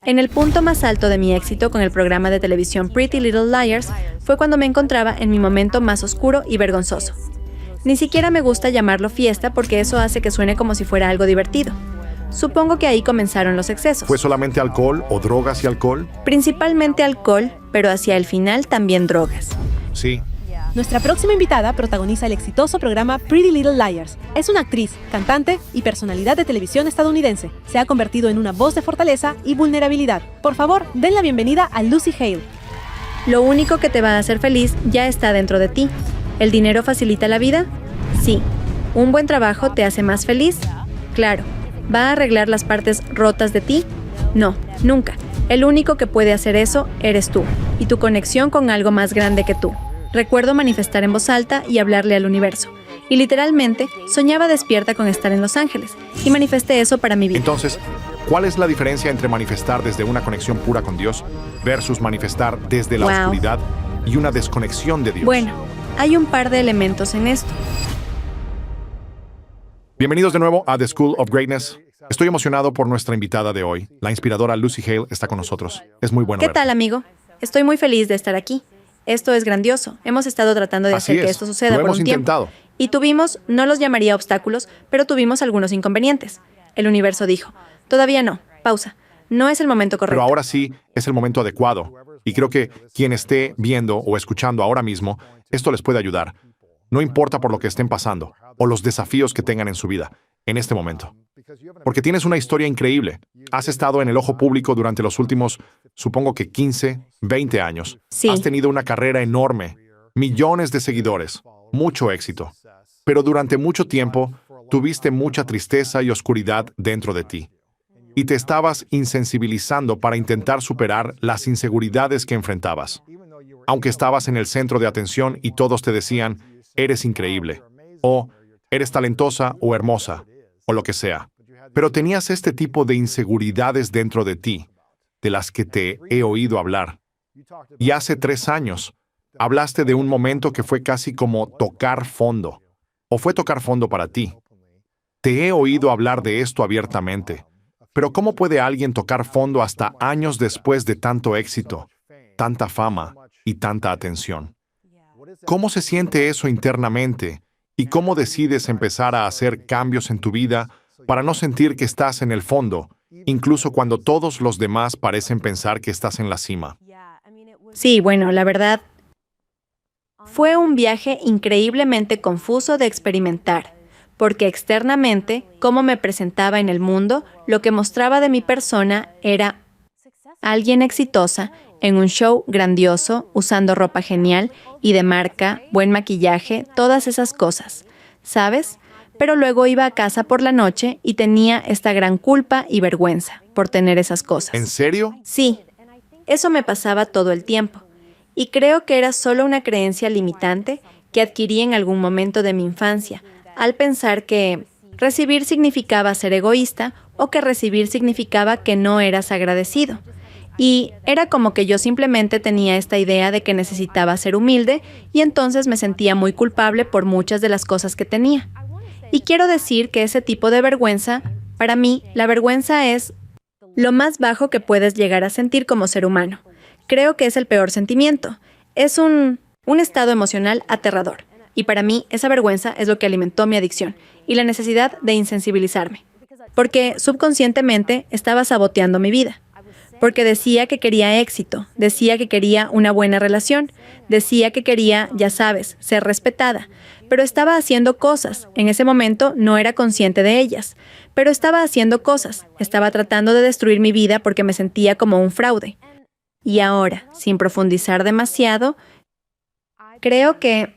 En el punto más alto de mi éxito con el programa de televisión Pretty Little Liars fue cuando me encontraba en mi momento más oscuro y vergonzoso. Ni siquiera me gusta llamarlo fiesta porque eso hace que suene como si fuera algo divertido. Supongo que ahí comenzaron los excesos. ¿Fue solamente alcohol o drogas y alcohol? Principalmente alcohol, pero hacia el final también drogas. Sí. Nuestra próxima invitada protagoniza el exitoso programa Pretty Little Liars. Es una actriz, cantante y personalidad de televisión estadounidense. Se ha convertido en una voz de fortaleza y vulnerabilidad. Por favor, den la bienvenida a Lucy Hale. Lo único que te va a hacer feliz ya está dentro de ti. ¿El dinero facilita la vida? Sí. ¿Un buen trabajo te hace más feliz? Claro. ¿Va a arreglar las partes rotas de ti? No, nunca. El único que puede hacer eso eres tú y tu conexión con algo más grande que tú. Recuerdo manifestar en voz alta y hablarle al universo. Y literalmente, soñaba despierta con estar en Los Ángeles. Y manifesté eso para mi vida. Entonces, ¿cuál es la diferencia entre manifestar desde una conexión pura con Dios versus manifestar desde la oscuridad y una desconexión de Dios? Bueno, hay un par de elementos en esto. Bienvenidos de nuevo a The School of Greatness. Estoy emocionado por nuestra invitada de hoy. La inspiradora Lucy Hale está con nosotros. Es muy bueno ¿Qué verte. tal, amigo? Estoy muy feliz de estar aquí. Esto es grandioso. Hemos estado tratando de hacer que esto suceda por un tiempo. Y tuvimos, no los llamaría obstáculos, pero tuvimos algunos inconvenientes. El universo dijo, todavía no, pausa. No es el momento correcto. Pero ahora sí es el momento adecuado. Y creo que quien esté viendo o escuchando ahora mismo, esto les puede ayudar. No importa por lo que estén pasando o los desafíos que tengan en su vida en este momento. Porque tienes una historia increíble. Has estado en el ojo público durante los últimos, supongo que 15, 20 años. Sí. Has tenido una carrera enorme, millones de seguidores, mucho éxito. Pero durante mucho tiempo tuviste mucha tristeza y oscuridad dentro de ti. Y te estabas insensibilizando para intentar superar las inseguridades que enfrentabas. Aunque estabas en el centro de atención y todos te decían, eres increíble, o eres talentosa o hermosa, o lo que sea. Pero tenías este tipo de inseguridades dentro de ti, de las que te he oído hablar. Y hace 3 años, hablaste de un momento que fue casi como tocar fondo. ¿O fue tocar fondo para ti? Te he oído hablar de esto abiertamente. Pero ¿cómo puede alguien tocar fondo hasta años después de tanto éxito, tanta fama y tanta atención? ¿Cómo se siente eso internamente? ¿Y cómo decides empezar a hacer cambios en tu vida para no sentir que estás en el fondo, incluso cuando todos los demás parecen pensar que estás en la cima? Sí, bueno, la verdad, fue un viaje increíblemente confuso de experimentar, porque externamente, cómo me presentaba en el mundo, lo que mostraba de mi persona era alguien exitosa, en un show grandioso, usando ropa genial y de marca, buen maquillaje, todas esas cosas, ¿sabes? Pero luego iba a casa por la noche y tenía esta gran culpa y vergüenza por tener esas cosas. ¿En serio? Sí, eso me pasaba todo el tiempo. Y creo que era solo una creencia limitante que adquirí en algún momento de mi infancia, al pensar que recibir significaba ser egoísta o que recibir significaba que no eras agradecido. Y era como que yo simplemente tenía esta idea de que necesitaba ser humilde y entonces me sentía muy culpable por muchas de las cosas que tenía. Y quiero decir que ese tipo de vergüenza, para mí, la vergüenza es lo más bajo que puedes llegar a sentir como ser humano. Creo que es el peor sentimiento. Es un estado emocional aterrador. Y para mí, esa vergüenza es lo que alimentó mi adicción y la necesidad de insensibilizarme. Porque subconscientemente estaba saboteando mi vida. Porque decía que quería éxito, decía que quería una buena relación, decía que quería, ya sabes, ser respetada, pero estaba haciendo cosas. En ese momento no era consciente de ellas, pero estaba haciendo cosas. Estaba tratando de destruir mi vida porque me sentía como un fraude. Y ahora, sin profundizar demasiado, creo que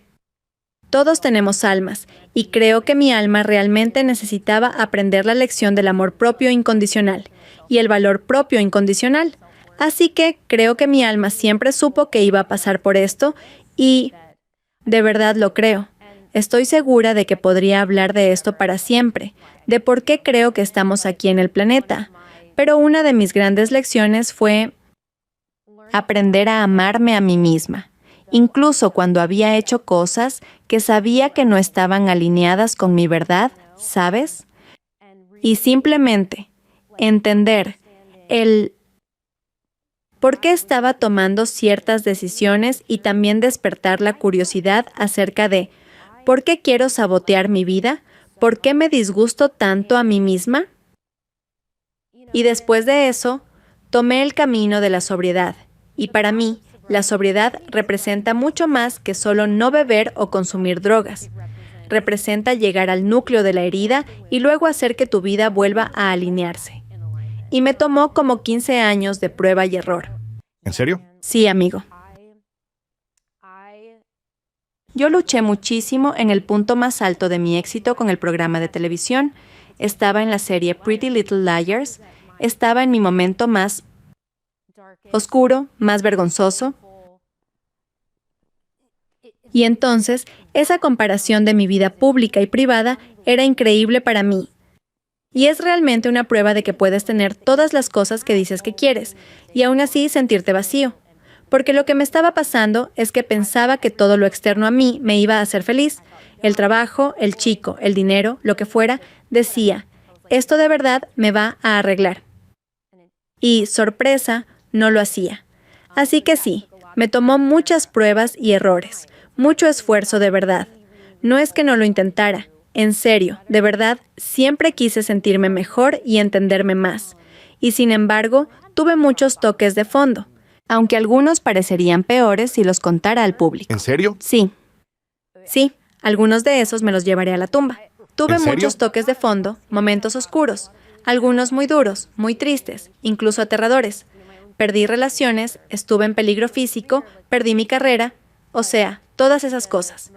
todos tenemos almas, y creo que mi alma realmente necesitaba aprender la lección del amor propio incondicional y el valor propio incondicional. Así que creo que mi alma siempre supo que iba a pasar por esto y de verdad lo creo. Estoy segura de que podría hablar de esto para siempre, de por qué creo que estamos aquí en el planeta. Pero una de mis grandes lecciones fue aprender a amarme a mí misma, incluso cuando había hecho cosas que sabía que no estaban alineadas con mi verdad, ¿sabes? Y simplemente entender el por qué estaba tomando ciertas decisiones y también despertar la curiosidad acerca de ¿por qué quiero sabotear mi vida? ¿Por qué me disgusto tanto a mí misma? Y después de eso, tomé el camino de la sobriedad. Y para mí, la sobriedad representa mucho más que solo no beber o consumir drogas. Representa llegar al núcleo de la herida y luego hacer que tu vida vuelva a alinearse. Y me tomó como 15 años de prueba y error. ¿En serio? Sí, amigo. Yo luché muchísimo en el punto más alto de mi éxito con el programa de televisión. Estaba en la serie Pretty Little Liars. Estaba en mi momento más oscuro, más vergonzoso. Y entonces, esa comparación de mi vida pública y privada era increíble para mí. Y es realmente una prueba de que puedes tener todas las cosas que dices que quieres, y aún así sentirte vacío. Porque lo que me estaba pasando es que pensaba que todo lo externo a mí me iba a hacer feliz. El trabajo, el chico, el dinero, lo que fuera, decía, esto de verdad me va a arreglar. Y, sorpresa, no lo hacía. Así que sí, me tomó muchas pruebas y errores, mucho esfuerzo de verdad. No es que no lo intentara. En serio, de verdad, siempre quise sentirme mejor y entenderme más. Y sin embargo, tuve muchos toques de fondo, aunque algunos parecerían peores si los contara al público. ¿En serio? Sí. Sí, algunos de esos me los llevaré a la tumba. Tuve ¿En serio? muchos toques de fondo, momentos oscuros, algunos muy duros, muy tristes, incluso aterradores. Perdí relaciones, estuve en peligro físico, perdí mi carrera, o sea, todas esas cosas.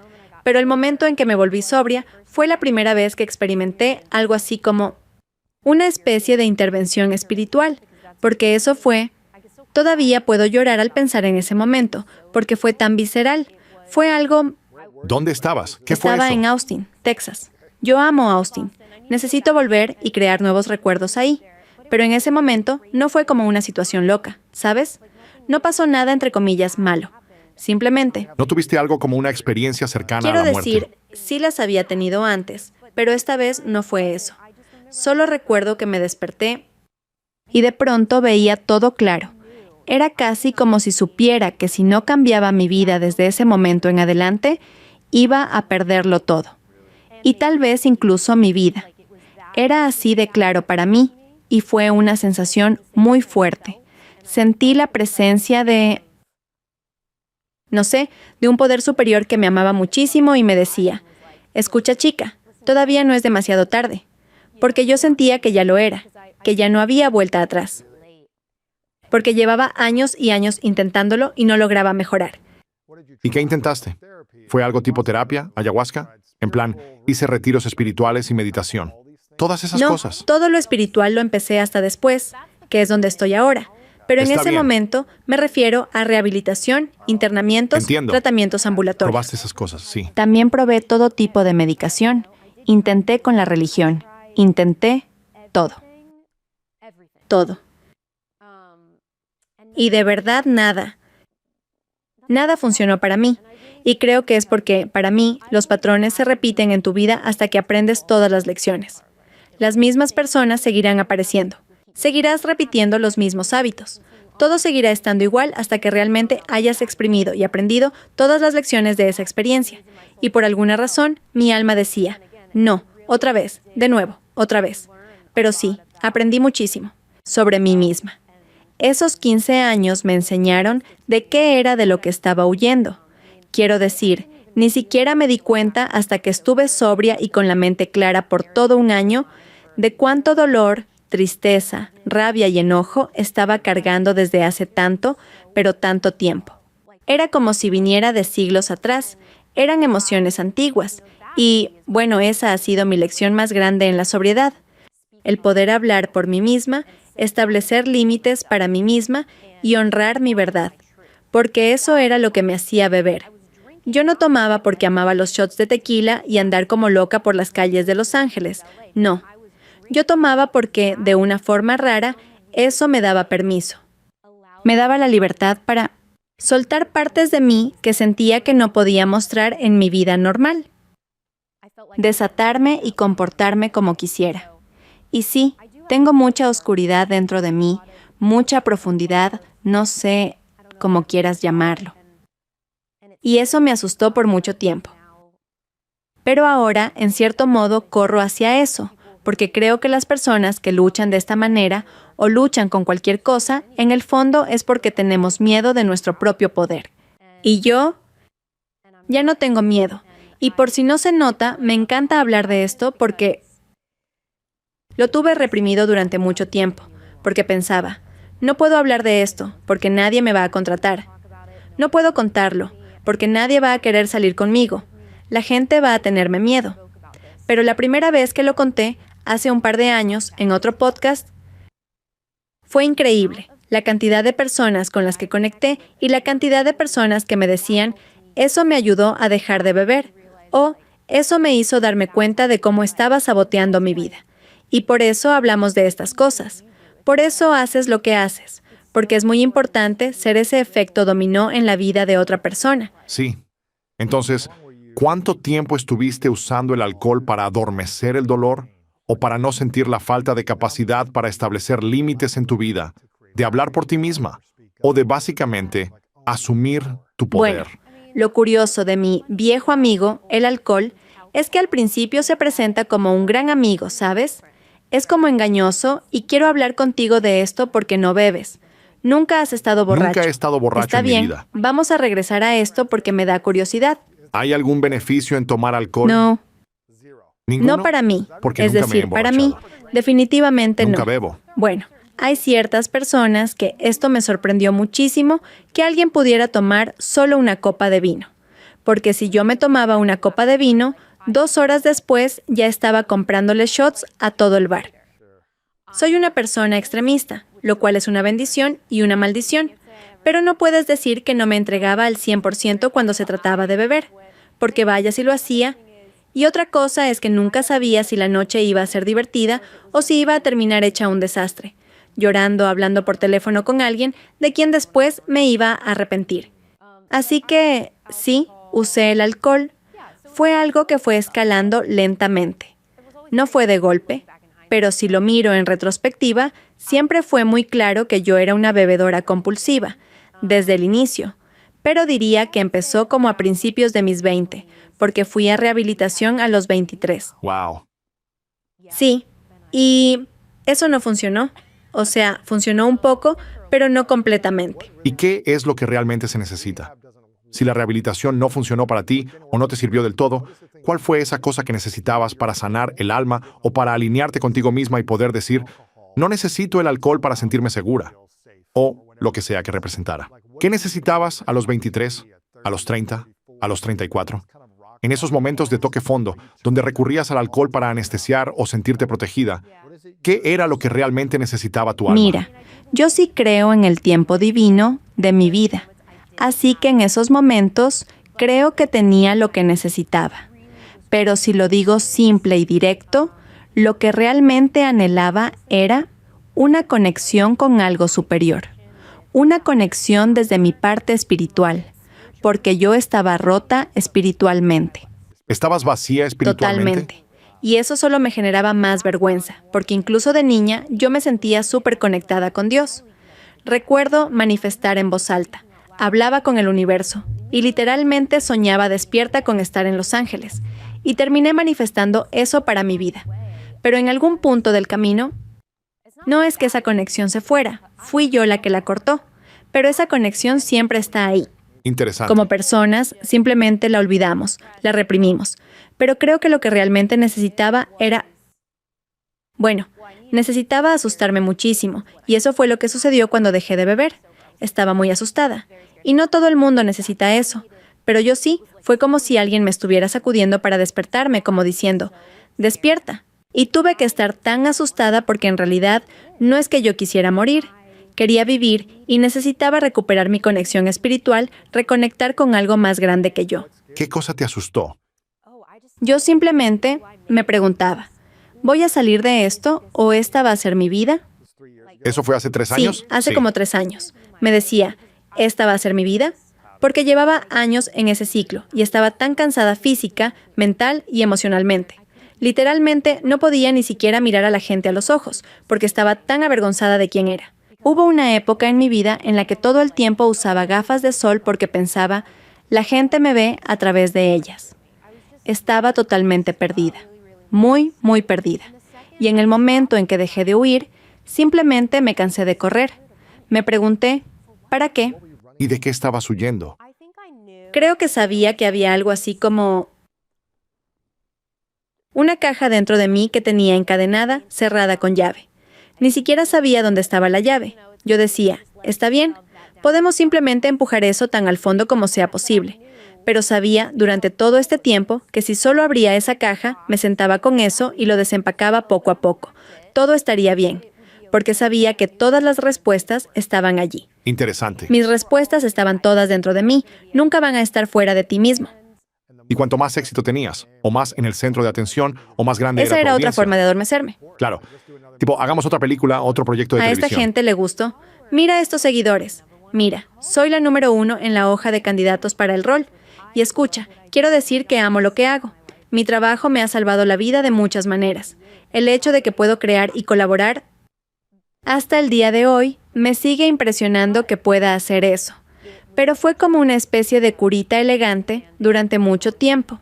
Pero el momento en que me volví sobria fue la primera vez que experimenté algo así como una especie de intervención espiritual, porque eso fue... Todavía puedo llorar al pensar en ese momento, porque fue tan visceral. Fue algo... ¿Dónde estabas? ¿Qué fue Estaba eso? en Austin, Texas. Yo amo Austin. Necesito volver y crear nuevos recuerdos ahí. Pero en ese momento no fue como una situación loca, ¿sabes? No pasó nada entre comillas malo. Simplemente... ¿No tuviste algo como una experiencia cercana Quiero a la muerte? decir, sí las había tenido antes, pero esta vez no fue eso. Solo recuerdo que me desperté y de pronto veía todo claro. Era casi como si supiera que si no cambiaba mi vida desde ese momento en adelante, iba a perderlo todo. Y tal vez incluso mi vida. Era así de claro para mí y fue una sensación muy fuerte. Sentí la presencia de... no sé, de un poder superior que me amaba muchísimo y me decía, escucha chica, todavía no es demasiado tarde, porque yo sentía que ya lo era, que ya no había vuelta atrás, porque llevaba años y años intentándolo y no lograba mejorar. ¿Y qué intentaste? ¿Fue algo tipo terapia, ayahuasca? En plan, hice retiros espirituales y meditación. Todas esas No, cosas. todo lo espiritual lo empecé hasta después, que es donde estoy ahora. Pero en Está ese bien. momento me refiero a rehabilitación, internamientos, Entiendo. tratamientos ambulatorios. Probaste esas cosas, sí. También probé todo tipo de medicación. Intenté con la religión. Intenté todo. Todo. Y de verdad nada. Nada funcionó para mí. Y creo que es porque, para mí, los patrones se repiten en tu vida hasta que aprendes todas las lecciones. Las mismas personas seguirán apareciendo. Seguirás repitiendo los mismos hábitos. Todo seguirá estando igual hasta que realmente hayas exprimido y aprendido todas las lecciones de esa experiencia. Y por alguna razón, mi alma decía, no, otra vez, de nuevo, otra vez. Pero sí, aprendí muchísimo sobre mí misma. Esos 15 años me enseñaron de qué era de lo que estaba huyendo. Quiero decir, ni siquiera me di cuenta hasta que estuve sobria y con la mente clara por todo un año de cuánto dolor, tristeza, rabia y enojo estaba cargando desde hace tanto, pero tanto tiempo. Era como si viniera de siglos atrás. Eran emociones antiguas. Y, bueno, esa ha sido mi lección más grande en la sobriedad. El poder hablar por mí misma, establecer límites para mí misma y honrar mi verdad. Porque eso era lo que me hacía beber. Yo no tomaba porque amaba los shots de tequila y andar como loca por las calles de Los Ángeles. No. Yo tomaba porque, de una forma rara, eso me daba permiso. Me daba la libertad para soltar partes de mí que sentía que no podía mostrar en mi vida normal. Desatarme y comportarme como quisiera. Y sí, tengo mucha oscuridad dentro de mí, mucha profundidad, no sé cómo quieras llamarlo. Y eso me asustó por mucho tiempo. Pero ahora, en cierto modo, corro hacia eso, porque creo que las personas que luchan de esta manera o luchan con cualquier cosa, en el fondo es porque tenemos miedo de nuestro propio poder. Y yo ya no tengo miedo. Y por si no se nota, me encanta hablar de esto porque lo tuve reprimido durante mucho tiempo, porque pensaba, no puedo hablar de esto, porque nadie me va a contratar. No puedo contarlo, porque nadie va a querer salir conmigo. La gente va a tenerme miedo. Pero la primera vez que lo conté, hace un par de años, en otro podcast, fue increíble. La cantidad de personas con las que conecté y la cantidad de personas que me decían, eso me ayudó a dejar de beber, o eso me hizo darme cuenta de cómo estaba saboteando mi vida. Y por eso hablamos de estas cosas. Por eso haces lo que haces, porque es muy importante ser ese efecto dominó en la vida de otra persona. Sí. Entonces, ¿cuánto tiempo estuviste usando el alcohol para adormecer el dolor o para no sentir la falta de capacidad para establecer límites en tu vida, de hablar por ti misma o de básicamente asumir tu poder? Bueno, lo curioso de mi viejo amigo, el alcohol, es que al principio se presenta como un gran amigo, ¿sabes? Es como engañoso y quiero hablar contigo de esto porque no bebes. Nunca has estado borracho. Nunca he estado borracho Está en bien, mi vida. vamos a regresar a esto porque me da curiosidad. ¿Hay algún beneficio en tomar alcohol? No, ¿Ninguno? no para mí. Porque Es nunca me he decir, para mí, emborrachado. definitivamente Nunca no. bebo. Bueno, hay ciertas personas que esto me sorprendió muchísimo que alguien pudiera tomar solo una copa de vino. Porque si yo me tomaba una copa de vino, 2 horas después ya estaba comprándole shots a todo el bar. Soy una persona extremista, lo cual es una bendición y una maldición. Pero no puedes decir que no me entregaba al 100% cuando se trataba de beber, porque vaya si lo hacía. Y otra cosa es que nunca sabía si la noche iba a ser divertida o si iba a terminar hecha un desastre, llorando, hablando por teléfono con alguien de quien después me iba a arrepentir. Así que, sí, usé el alcohol. Fue algo que fue escalando lentamente. No fue de golpe, pero si lo miro en retrospectiva, siempre fue muy claro que yo era una bebedora compulsiva, desde el inicio. Pero diría que empezó como a principios de mis 20, porque fui a rehabilitación a los 23. Wow. Sí, y eso no funcionó. O sea, funcionó un poco, pero no completamente. ¿Y qué es lo que realmente se necesita? Si la rehabilitación no funcionó para ti o no te sirvió del todo, ¿cuál fue esa cosa que necesitabas para sanar el alma o para alinearte contigo misma y poder decir, no necesito el alcohol para sentirme segura? O lo que sea que representara. ¿Qué necesitabas a los 23, a los 30, a los 34? En esos momentos de toque fondo, donde recurrías al alcohol para anestesiar o sentirte protegida, ¿qué era lo que realmente necesitaba tu alma? Mira, yo sí creo en el tiempo divino de mi vida. Así que en esos momentos creo que tenía lo que necesitaba. Pero si lo digo simple y directo, lo que realmente anhelaba era una conexión con algo superior. Una conexión desde mi parte espiritual, porque yo estaba rota espiritualmente. ¿Estabas vacía espiritualmente? Totalmente. Y eso solo me generaba más vergüenza, porque incluso de niña yo me sentía súper conectada con Dios. Recuerdo manifestar en voz alta. Hablaba con el universo y literalmente soñaba despierta con estar en Los Ángeles. Y terminé manifestando eso para mi vida. Pero en algún punto del camino, no es que esa conexión se fuera, fui yo la que la cortó. Pero esa conexión siempre está ahí. Interesante. Como personas, simplemente la olvidamos, la reprimimos. Pero creo que lo que realmente necesitaba era... Bueno, necesitaba asustarme muchísimo. Y eso fue lo que sucedió cuando dejé de beber. Estaba muy asustada. Y no todo el mundo necesita eso. Pero yo sí, fue como si alguien me estuviera sacudiendo para despertarme, como diciendo, despierta. Y tuve que estar tan asustada porque en realidad no es que yo quisiera morir. Quería vivir y necesitaba recuperar mi conexión espiritual, reconectar con algo más grande que yo. ¿Qué cosa te asustó? Yo simplemente me preguntaba, ¿voy a salir de esto o esta va a ser mi vida? ¿Eso fue hace 3 años? Sí, hace como 3 años. Me decía, ¿esta va a ser mi vida? Porque llevaba años en ese ciclo y estaba tan cansada física, mental y emocionalmente. Literalmente no podía ni siquiera mirar a la gente a los ojos, porque estaba tan avergonzada de quién era. Hubo una época en mi vida en la que todo el tiempo usaba gafas de sol porque pensaba, la gente me ve a través de ellas. Estaba totalmente perdida, muy, muy perdida. Y en el momento en que dejé de huir, simplemente me cansé de correr. Me pregunté, ¿para qué? ¿Y de qué estabas huyendo? Creo que sabía que había algo así como una caja dentro de mí que tenía encadenada, cerrada con llave. Ni siquiera sabía dónde estaba la llave. Yo decía, está bien, podemos simplemente empujar eso tan al fondo como sea posible. Pero sabía durante todo este tiempo que si solo abría esa caja, me sentaba con eso y lo desempacaba poco a poco. Todo estaría bien, porque sabía que todas las respuestas estaban allí. Interesante. Mis respuestas estaban todas dentro de mí, nunca van a estar fuera de ti mismo. Y cuanto más éxito tenías, o más en el centro de atención, o más grande Esa era tu era otra audiencia. forma de adormecerme. Claro. Tipo, hagamos otra película, otro proyecto de A esta televisión. gente le gustó. Mira estos seguidores. Mira, soy la número 1 en la hoja de candidatos para el rol. Y escucha, quiero decir que amo lo que hago. Mi trabajo me ha salvado la vida de muchas maneras. El hecho de que puedo crear y colaborar hasta el día de hoy me sigue impresionando que pueda hacer eso. Pero fue como una especie de curita elegante durante mucho tiempo,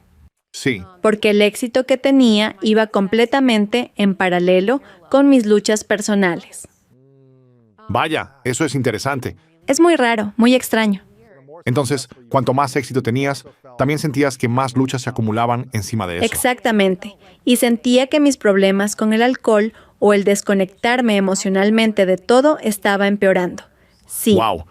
Sí. porque el éxito que tenía iba completamente en paralelo con mis luchas personales. Vaya, eso es interesante. Es muy raro, muy extraño. Entonces, cuanto más éxito tenías, también sentías que más luchas se acumulaban encima de eso. Exactamente. Y sentía que mis problemas con el alcohol o el desconectarme emocionalmente de todo estaba empeorando. Sí. Wow.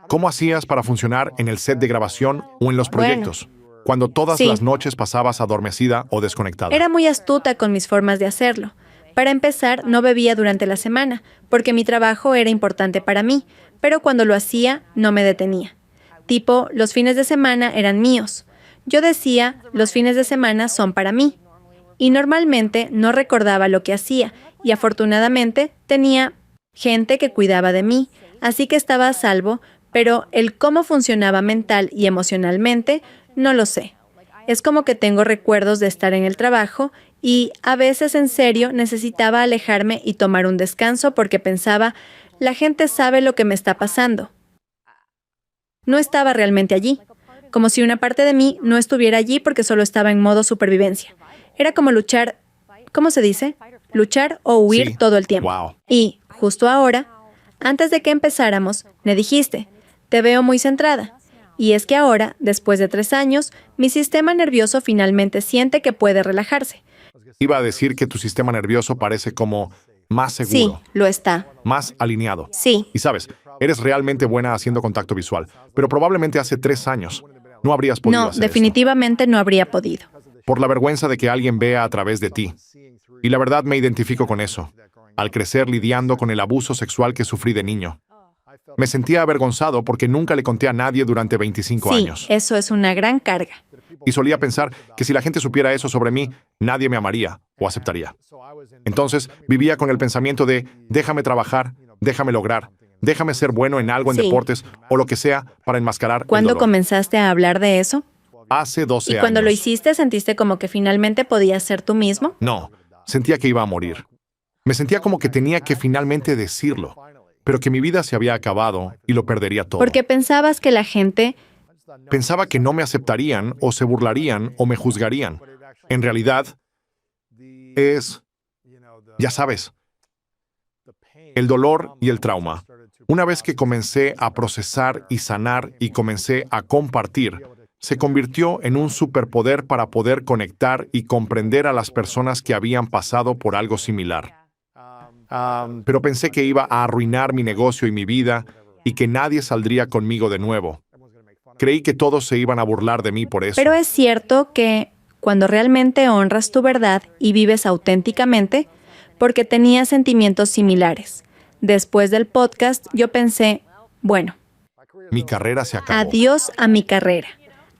¿Cómo hacías para funcionar en el set de grabación o en los proyectos? Cuando todas Sí. las noches pasabas adormecida o desconectada. Era muy astuta con mis formas de hacerlo. Para empezar, no bebía durante la semana, porque mi trabajo era importante para mí, pero cuando lo hacía, no me detenía. Tipo, los fines de semana eran míos. Yo decía, los fines de semana son para mí. Y normalmente no recordaba lo que hacía, y afortunadamente tenía gente que cuidaba de mí, así que estaba a salvo, pero el cómo funcionaba mental y emocionalmente, no lo sé. Es como que tengo recuerdos de estar en el trabajo y a veces en serio necesitaba alejarme y tomar un descanso porque pensaba, la gente sabe lo que me está pasando. No estaba realmente allí, como si una parte de mí no estuviera allí porque solo estaba en modo supervivencia. Era como luchar, ¿cómo se dice? Luchar o huir Sí. todo el tiempo. Wow. Y, justo ahora, antes de que empezáramos, me dijiste, te veo muy centrada. Y es que ahora, después de 3 años, mi sistema nervioso finalmente siente que puede relajarse. Iba a decir que tu sistema nervioso parece como más Sí, seguro, lo está. más alineado. Sí. Y sabes, eres realmente buena haciendo contacto visual, pero probablemente hace 3 años no habrías podido No, hacer definitivamente no habría podido. esto. Por la vergüenza de que alguien vea a través de ti. Y la verdad me identifico con eso. Al crecer lidiando con el abuso sexual que sufrí de niño. Me sentía avergonzado porque nunca le conté a nadie durante 25 Sí, años. eso es una gran carga. Y solía pensar que si la gente supiera eso sobre mí, nadie me amaría o aceptaría. Entonces vivía con el pensamiento de déjame trabajar, déjame lograr, déjame ser bueno en algo en Sí. deportes o lo que sea para enmascarar el ¿Cuándo dolor. comenzaste a hablar de eso? Hace 12 ¿Y años. cuando lo hiciste, sentiste como que finalmente podías ser tú mismo? No, sentía que iba a morir. Me sentía como que tenía que finalmente decirlo, pero que mi vida se había acabado y lo perdería todo. Porque pensabas que la gente... Pensaba que no me aceptarían o se burlarían o me juzgarían. En realidad, es, ya sabes, el dolor y el trauma. Una vez que comencé a procesar y sanar y comencé a compartir, se convirtió en un superpoder para poder conectar y comprender a las personas que habían pasado por algo similar. Pero pensé que iba a arruinar mi negocio y mi vida y que nadie saldría conmigo de nuevo. Creí que todos se iban a burlar de mí por eso. Pero es cierto que cuando realmente honras tu verdad y vives auténticamente, porque tenía sentimientos similares. Después del podcast, yo pensé, bueno, Mi carrera se acabó. adiós a mi carrera.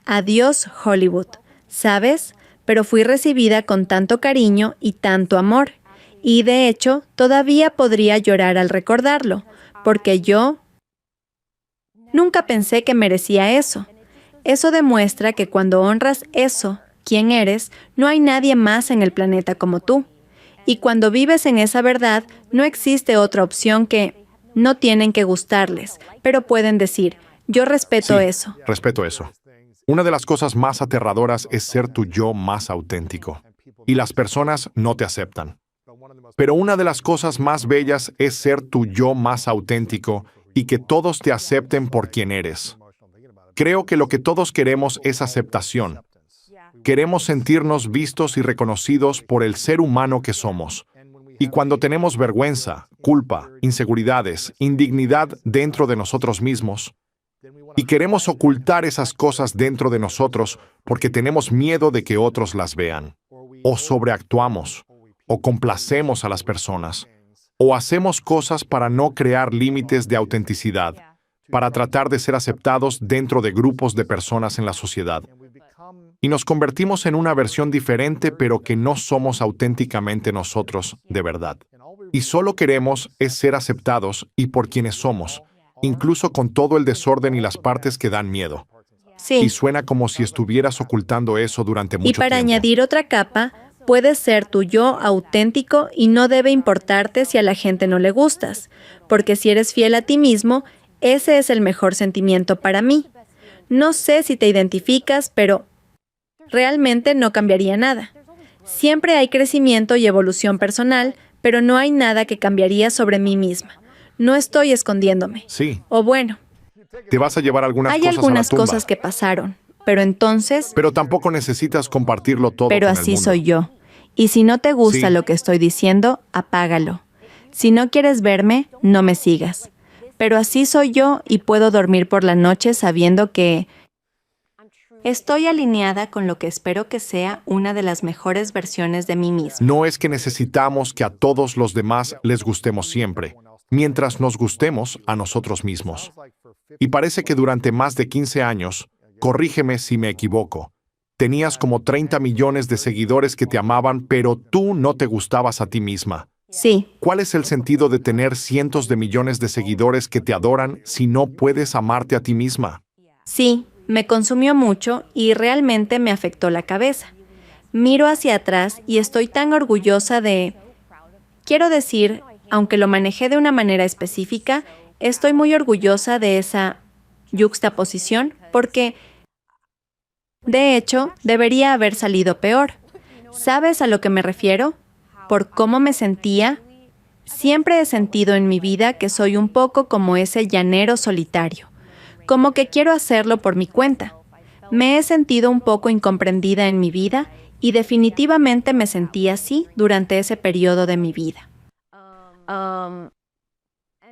Adiós Hollywood. ¿Sabes? Pero fui recibida con tanto cariño y tanto amor. Y de hecho, todavía podría llorar al recordarlo, porque yo nunca pensé que merecía eso. Eso demuestra que cuando honras eso, quién eres, no hay nadie más en el planeta como tú. Y cuando vives en esa verdad, no existe otra opción que No tienen que gustarles, pero pueden decir, yo respeto Sí, eso. respeto eso. Una de las cosas más aterradoras es ser tu yo más auténtico. Y las personas no te aceptan. Pero una de las cosas más bellas es ser tu yo más auténtico y que todos te acepten por quien eres. Creo que lo que todos queremos es aceptación. Queremos sentirnos vistos y reconocidos por el ser humano que somos. Y cuando tenemos vergüenza, culpa, inseguridades, indignidad dentro de nosotros mismos, y queremos ocultar esas cosas dentro de nosotros porque tenemos miedo de que otros las vean, o sobreactuamos, o complacemos a las personas, o hacemos cosas para no crear límites de autenticidad, para tratar de ser aceptados dentro de grupos de personas en la sociedad. Y nos convertimos en una versión diferente, pero que no somos auténticamente nosotros, de verdad. Y solo queremos es ser aceptados y por quienes somos, incluso con todo el desorden y las partes que dan miedo. Sí. Y suena como si estuvieras ocultando eso durante mucho Y para tiempo. añadir otra capa, puedes ser tu yo auténtico y no debe importarte si a la gente no le gustas, porque si eres fiel a ti mismo, ese es el mejor sentimiento para mí. No sé si te identificas, pero realmente no cambiaría nada. Siempre hay crecimiento y evolución personal, pero no hay nada que cambiaría sobre mí misma. No estoy escondiéndome. Sí, O bueno, te vas a llevar algunas hay cosas algunas a la tumba, cosas que pasaron, pero entonces, pero tampoco necesitas compartirlo todo pero con el así mundo. soy yo. Y si no te gusta Sí. lo que estoy diciendo, apágalo. Si no quieres verme, no me sigas. Pero así soy yo y puedo dormir por la noche sabiendo que estoy alineada con lo que espero que sea una de las mejores versiones de mí misma. No es que necesitamos que a todos los demás les gustemos siempre, mientras nos gustemos a nosotros mismos. Y parece que durante más de 15 años, corrígeme si me equivoco, tenías como 30 millones de seguidores que te amaban, pero tú no te gustabas a ti misma. Sí, ¿Cuál es el sentido de tener cientos de millones de seguidores que te adoran si no puedes amarte a ti misma? sí, me consumió mucho y realmente me afectó la cabeza. Miro hacia atrás y estoy tan orgullosa de... Quiero decir, aunque lo manejé de una manera específica, estoy muy orgullosa de esa yuxtaposición porque, de hecho, debería haber salido peor. ¿Sabes a lo que me refiero? Por cómo me sentía. Siempre he sentido en mi vida que soy un poco como ese llanero solitario, como que quiero hacerlo por mi cuenta. Me he sentido un poco incomprendida en mi vida y definitivamente me sentí así durante ese periodo de mi vida.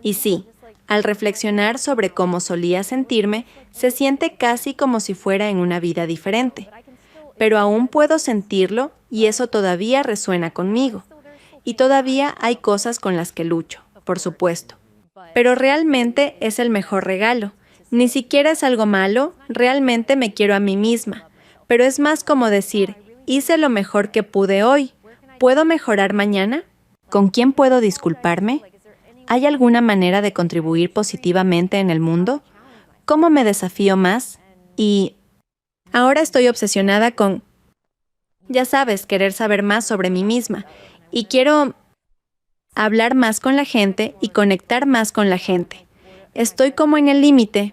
Y sí, al reflexionar sobre cómo solía sentirme, se siente casi como si fuera en una vida diferente. Pero aún puedo sentirlo y eso todavía resuena conmigo. Y todavía hay cosas con las que lucho, por supuesto. Pero realmente es el mejor regalo. Ni siquiera es algo malo, realmente me quiero a mí misma. Pero es más como decir, hice lo mejor que pude hoy. ¿Puedo mejorar mañana? ¿Con quién puedo disculparme? ¿Hay alguna manera de contribuir positivamente en el mundo? ¿Cómo me desafío más? Y ahora estoy obsesionada con, ya sabes, querer saber más sobre mí misma. Y quiero hablar más con la gente y conectar más con la gente. Estoy como en el límite.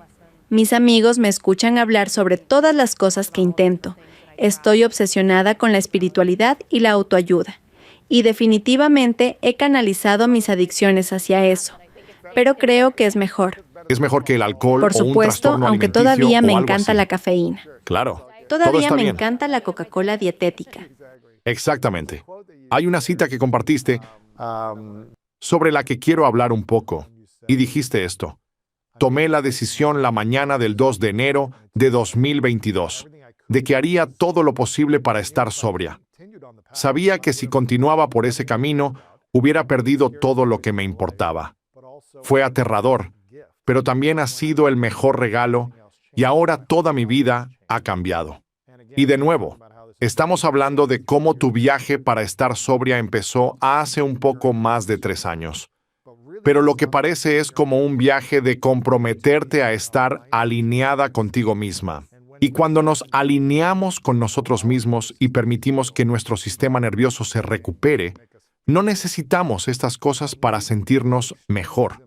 Mis amigos me escuchan hablar sobre todas las cosas que intento. Estoy obsesionada con la espiritualidad y la autoayuda. Y definitivamente he canalizado mis adicciones hacia eso. Pero creo que es mejor. Es mejor que el alcohol Por o un supuesto, trastorno aunque alimenticio todavía me o algo encanta así. la cafeína. Claro. Todo Todavía está me bien. encanta la Coca-Cola dietética. Exactamente. Hay una cita que compartiste sobre la que quiero hablar un poco. Y dijiste esto. Tomé la decisión la mañana del 2 de enero de 2022 de que haría todo lo posible para estar sobria. Sabía que si continuaba por ese camino, hubiera perdido todo lo que me importaba. Fue aterrador, pero también ha sido el mejor regalo y ahora toda mi vida ha cambiado. Y de nuevo, estamos hablando de cómo tu viaje para estar sobria empezó hace un poco más de 3 años. Pero lo que parece es como un viaje de comprometerte a estar alineada contigo misma. Y cuando nos alineamos con nosotros mismos y permitimos que nuestro sistema nervioso se recupere, no necesitamos estas cosas para sentirnos mejor.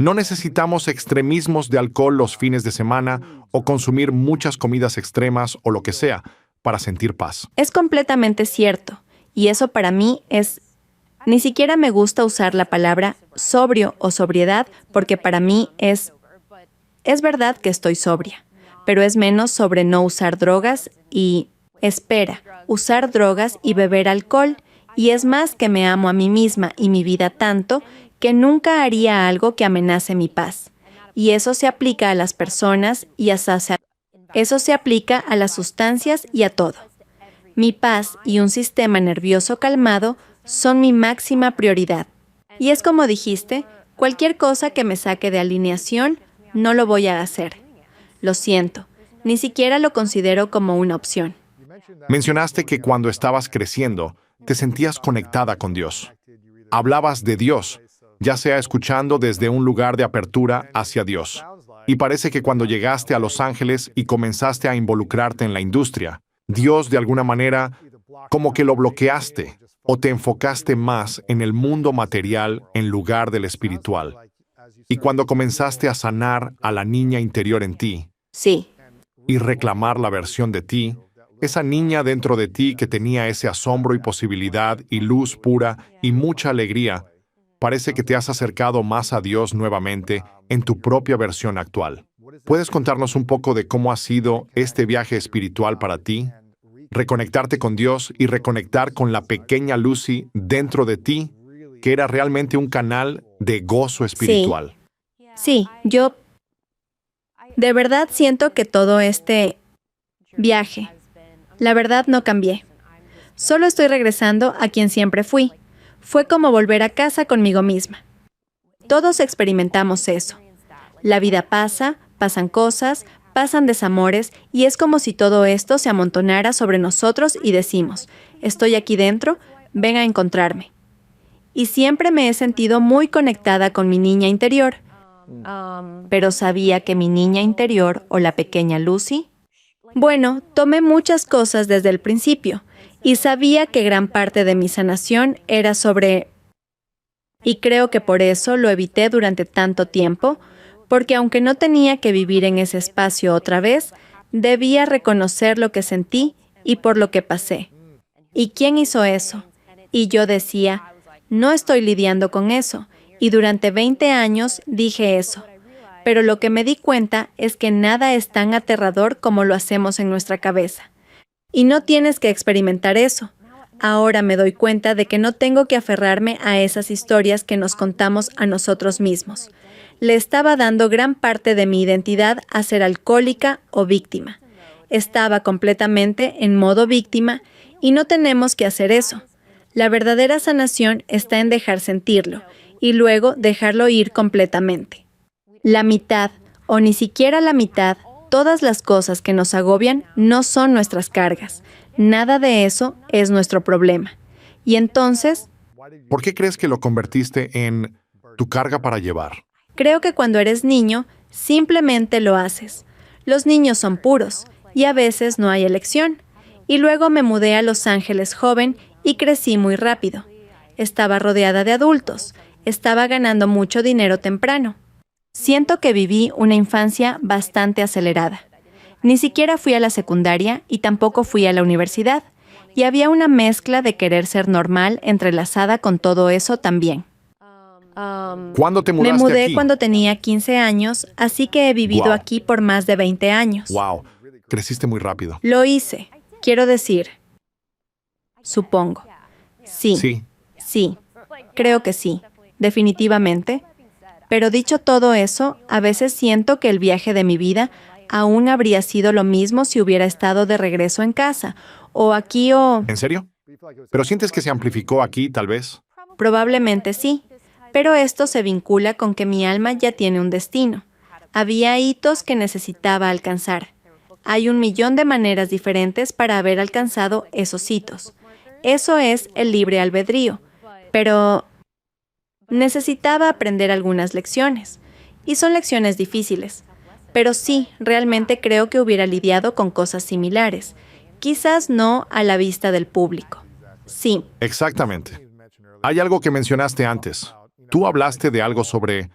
No necesitamos extremismos de alcohol los fines de semana o consumir muchas comidas extremas o lo que sea para sentir paz. Es completamente cierto, y eso para mí es... Ni siquiera me gusta usar la palabra sobrio o sobriedad porque para mí es... Es verdad que estoy sobria, pero es menos sobre no usar drogas y... Espera, usar drogas y beber alcohol, y es más que me amo a mí misma y mi vida tanto que nunca haría algo que amenace mi paz. Y eso se aplica a las personas y eso se aplica a las sustancias y a todo. Mi paz y un sistema nervioso calmado son mi máxima prioridad. Y es como dijiste, cualquier cosa que me saque de alineación, no lo voy a hacer. Lo siento, ni siquiera lo considero como una opción. Mencionaste que cuando estabas creciendo, te sentías conectada con Dios. Hablabas de Dios, ya sea escuchando desde un lugar de apertura hacia Dios. Y parece que cuando llegaste a Los Ángeles y comenzaste a involucrarte en la industria, Dios de alguna manera como que lo bloqueaste o te enfocaste más en el mundo material en lugar del espiritual. Y cuando comenzaste a sanar a la niña interior en ti Sí, y reclamar la versión de ti, esa niña dentro de ti que tenía ese asombro y posibilidad y luz pura y mucha alegría, parece que te has acercado más a Dios nuevamente en tu propia versión actual. ¿Puedes contarnos un poco de cómo ha sido este viaje espiritual para ti? Reconectarte con Dios y reconectar con la pequeña Lucy dentro de ti, que era realmente un canal de gozo espiritual. sí, yo de verdad siento que todo este viaje, la verdad no cambié. Solo estoy regresando a quien siempre fui. Fue como volver a casa conmigo misma. Todos experimentamos eso. La vida pasa, pasan cosas, pasan desamores, y es como si todo esto se amontonara sobre nosotros y decimos, estoy aquí dentro, ven a encontrarme. Y siempre me he sentido muy conectada con mi niña interior. Pero sabía que mi niña interior, o la pequeña Lucy, bueno, tomé muchas cosas desde el principio, y sabía que gran parte de mi sanación era sobre... Y creo que por eso lo evité durante tanto tiempo, porque aunque no tenía que vivir en ese espacio otra vez, debía reconocer lo que sentí y por lo que pasé. ¿Y quién hizo eso? Y yo decía, no estoy lidiando con eso, y durante 20 años dije eso. Pero lo que me di cuenta es que nada es tan aterrador como lo hacemos en nuestra cabeza. Y no tienes que experimentar eso. Ahora me doy cuenta de que no tengo que aferrarme a esas historias que nos contamos a nosotros mismos. Le estaba dando gran parte de mi identidad a ser alcohólica o víctima. Estaba completamente en modo víctima y no tenemos que hacer eso. La verdadera sanación está en dejar sentirlo y luego dejarlo ir completamente. La mitad, o ni siquiera la mitad, todas las cosas que nos agobian no son nuestras cargas. Nada de eso es nuestro problema. Y entonces, ¿Por qué crees que lo convertiste en tu carga para llevar? creo que cuando eres niño, simplemente lo haces. Los niños son puros, y a veces no hay elección. Y luego me mudé a Los Ángeles joven y crecí muy rápido. Estaba rodeada de adultos. Estaba ganando mucho dinero temprano. Siento que viví una infancia bastante acelerada. Ni siquiera fui a la secundaria y tampoco fui a la universidad. Y había una mezcla de querer ser normal entrelazada con todo eso también. ¿Cuándo te Me mudaste mudé aquí? cuando tenía 15 años, así que he vivido Guau. aquí por más de 20 años. Wow, creciste muy rápido. Lo hice, quiero decir. Supongo. Sí, Sí, creo que sí, definitivamente. Pero dicho todo eso, a veces siento que el viaje de mi vida aún habría sido lo mismo si hubiera estado de regreso en casa, o aquí o... ¿en serio? ¿Pero sientes que se amplificó aquí, tal vez? Probablemente sí, pero esto se vincula con que mi alma ya tiene un destino. Había hitos que necesitaba alcanzar. Hay 1.000.000 de maneras diferentes para haber alcanzado esos hitos. Eso es el libre albedrío, pero necesitaba aprender algunas lecciones, y son lecciones difíciles. Pero sí, realmente creo que hubiera lidiado con cosas similares, quizás no a la vista del público. Sí, Exactamente. Hay algo que mencionaste antes. Tú hablaste de algo sobre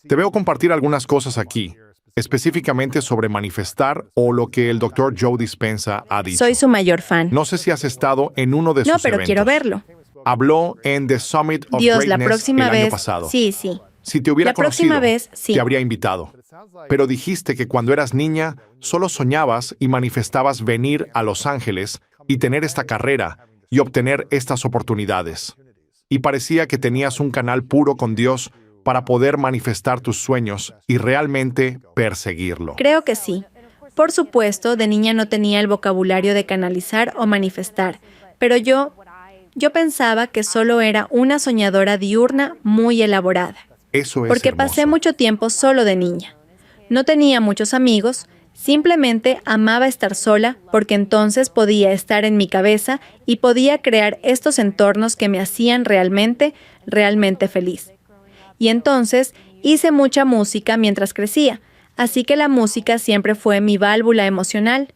Te veo compartir algunas cosas aquí, específicamente sobre manifestar o lo que el Dr. Joe Dispenza ha dicho. Soy su mayor fan. No sé si has estado en uno de sus No, pero eventos. quiero verlo. Habló en The Summit of Dios, la Greatness próxima el vez. año pasado. Sí, sí. Si te hubiera La próxima conocido, vez, sí. te habría invitado. Pero dijiste que cuando eras niña solo soñabas y manifestabas venir a Los Ángeles y tener esta carrera y obtener estas oportunidades. Y parecía que tenías un canal puro con Dios para poder manifestar tus sueños y realmente perseguirlo. Creo que sí. Por supuesto, de niña no tenía el vocabulario de canalizar o manifestar, pero yo pensaba que solo era una soñadora diurna muy elaborada. Eso es Porque hermoso. pasé mucho tiempo solo de niña. No tenía muchos amigos, simplemente amaba estar sola porque entonces podía estar en mi cabeza y podía crear estos entornos que me hacían realmente feliz. Y entonces hice mucha música mientras crecía, así que la música siempre fue mi válvula emocional.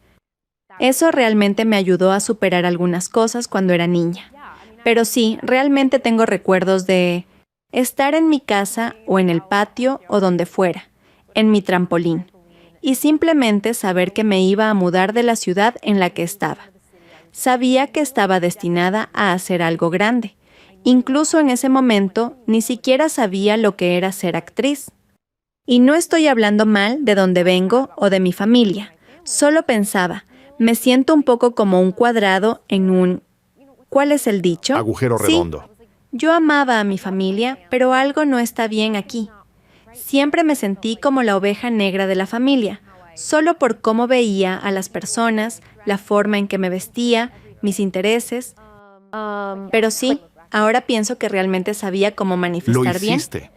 Eso realmente me ayudó a superar algunas cosas cuando era niña. Pero sí, realmente tengo recuerdos de estar en mi casa o en el patio o donde fuera, en mi trampolín, y simplemente saber que me iba a mudar de la ciudad en la que estaba. Sabía que estaba destinada a hacer algo grande. Incluso en ese momento, ni siquiera sabía lo que era ser actriz. Y no estoy hablando mal de dónde vengo o de mi familia. Solo pensaba, me siento un poco como un cuadrado en un... ¿Cuál es el dicho? Agujero Sí. redondo. Yo amaba a mi familia, pero algo no está bien aquí. Siempre me sentí como la oveja negra de la familia, solo por cómo veía a las personas, la forma en que me vestía, mis intereses. Pero sí, ahora pienso que realmente sabía cómo Lo manifestar bien. hiciste.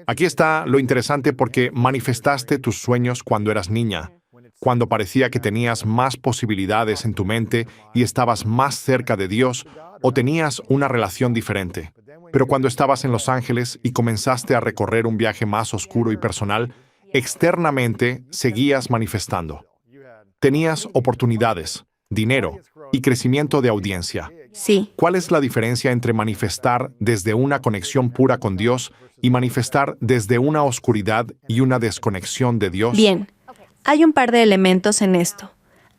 Aquí está lo interesante porque manifestaste tus sueños cuando eras niña, cuando parecía que tenías más posibilidades en tu mente y estabas más cerca de Dios o tenías una relación diferente. Pero cuando estabas en Los Ángeles y comenzaste a recorrer un viaje más oscuro y personal, externamente seguías manifestando. Tenías oportunidades, dinero y crecimiento de audiencia. Sí, ¿Cuál es la diferencia entre manifestar desde una conexión pura con Dios y manifestar desde una oscuridad y una desconexión de Dios? bien. Hay un par de elementos en esto.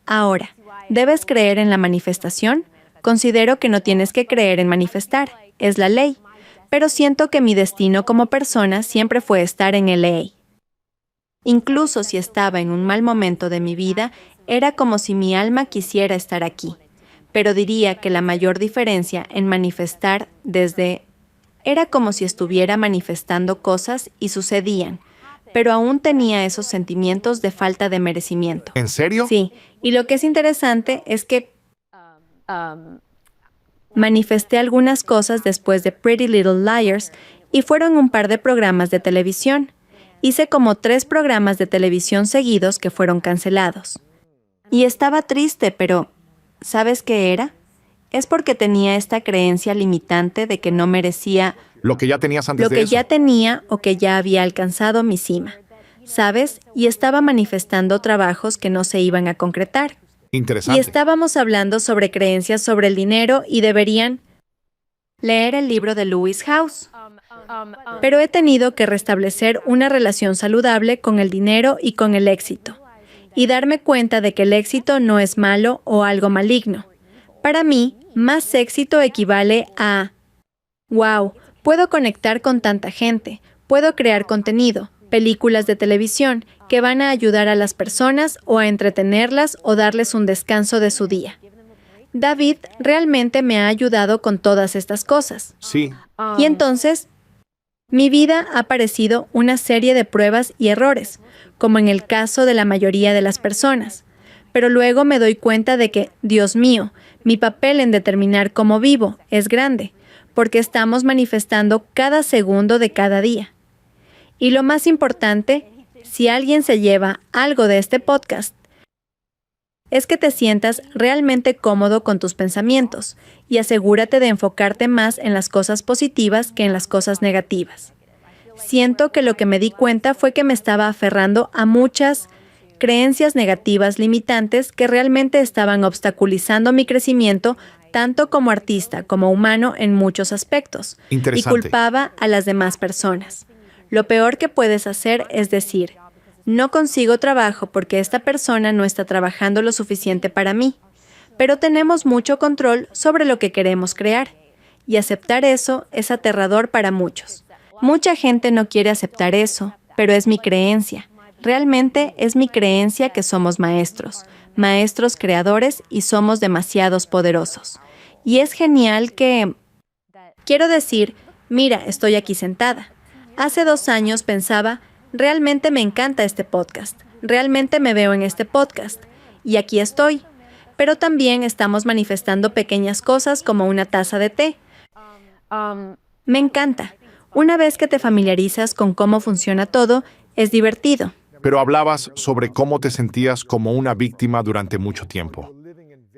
Ahora, ¿debes creer en la manifestación? Considero que no tienes que creer en manifestar, es la ley. Pero siento que mi destino como persona siempre fue estar en LA. Incluso si estaba en un mal momento de mi vida, era como si mi alma quisiera estar aquí. Pero diría que la mayor diferencia en manifestar era como si estuviera manifestando cosas y sucedían, pero aún tenía esos sentimientos de falta de merecimiento. ¿En serio? Sí, y lo que es interesante es que manifesté algunas cosas después de Pretty Little Liars y fueron un par de programas de televisión. Hice como 3 programas de televisión seguidos que fueron cancelados. Y estaba triste, pero ¿sabes qué era? Es porque tenía esta creencia limitante de que no merecía Lo que ya tenías antes lo de que eso. ya tenía o que ya había alcanzado mi cima. ¿Sabes? Y estaba manifestando trabajos que no se iban a concretar. Interesante. Y estábamos hablando sobre creencias sobre el dinero y deberían leer el libro de Lewis House. Pero he tenido que restablecer una relación saludable con el dinero y con el éxito. Y darme cuenta de que el éxito no es malo o algo maligno. Para mí, más éxito equivale a wow, puedo conectar con tanta gente, puedo crear contenido, películas de televisión que van a ayudar a las personas o a entretenerlas o darles un descanso de su día. David realmente me ha ayudado con todas estas cosas. Sí, Y entonces, mi vida ha parecido una serie de pruebas y errores, como en el caso de la mayoría de las personas. Pero luego me doy cuenta de que, Dios mío, mi papel en determinar cómo vivo es grande, porque estamos manifestando cada segundo de cada día. Y lo más importante, si alguien se lleva algo de este podcast, es que te sientas realmente cómodo con tus pensamientos y asegúrate de enfocarte más en las cosas positivas que en las cosas negativas. Siento que lo que me di cuenta fue que me estaba aferrando a muchas creencias negativas limitantes que realmente estaban obstaculizando mi crecimiento tanto como artista como humano en muchos aspectos, y Interesante. culpaba a las demás personas. Lo peor que puedes hacer es decir, no consigo trabajo porque esta persona no está trabajando lo suficiente para mí. Pero tenemos mucho control sobre lo que queremos crear. Y aceptar eso es aterrador para muchos. Mucha gente no quiere aceptar eso, pero es mi creencia. Realmente es mi creencia que somos maestros creadores y somos demasiados poderosos. Y es genial que... Quiero decir, mira, estoy aquí sentada. Hace 2 años pensaba, realmente me encanta este podcast, realmente me veo en este podcast. Y aquí estoy. Pero también estamos manifestando pequeñas cosas como una taza de té. Me encanta. Una vez que te familiarizas con cómo funciona todo, es divertido. Pero hablabas sobre cómo te sentías como una víctima durante mucho tiempo.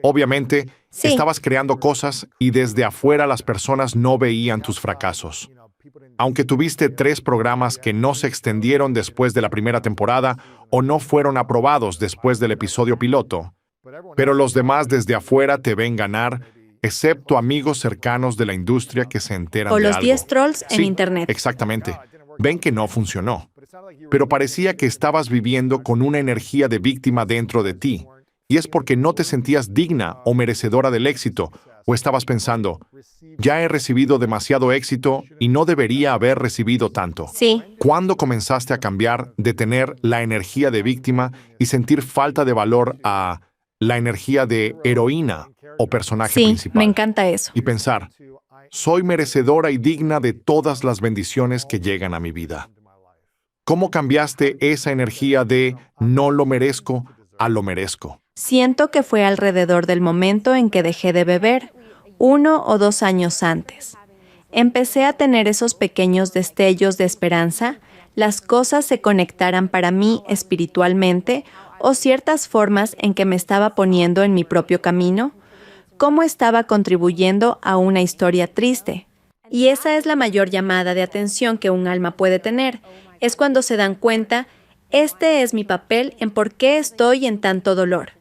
Obviamente, Sí. estabas creando cosas y desde afuera las personas no veían tus fracasos. Aunque tuviste 3 programas que no se extendieron después de la primera temporada o no fueron aprobados después del episodio piloto, pero los demás desde afuera te ven ganar, excepto amigos cercanos de la industria que se enteran O de los algo. 10 trolls en Sí, Internet. exactamente. Ven que no funcionó. Pero parecía que estabas viviendo con una energía de víctima dentro de ti. Y es porque no te sentías digna o merecedora del éxito, o estabas pensando, ya he recibido demasiado éxito y no debería haber recibido tanto. Sí. ¿Cuándo comenzaste a cambiar de tener la energía de víctima y sentir falta de valor a la energía de heroína o personaje Sí, principal? me encanta eso. Y pensar, soy merecedora y digna de todas las bendiciones que llegan a mi vida. ¿Cómo cambiaste esa energía de no lo merezco a lo merezco? Siento que fue alrededor del momento en que dejé de beber, 1 o 2 años antes. Empecé a tener esos pequeños destellos de esperanza, las cosas se conectaran para mí espiritualmente o ciertas formas en que me estaba poniendo en mi propio camino, cómo estaba contribuyendo a una historia triste. Y esa es la mayor llamada de atención que un alma puede tener, es cuando se dan cuenta, este es mi papel en por qué estoy en tanto dolor.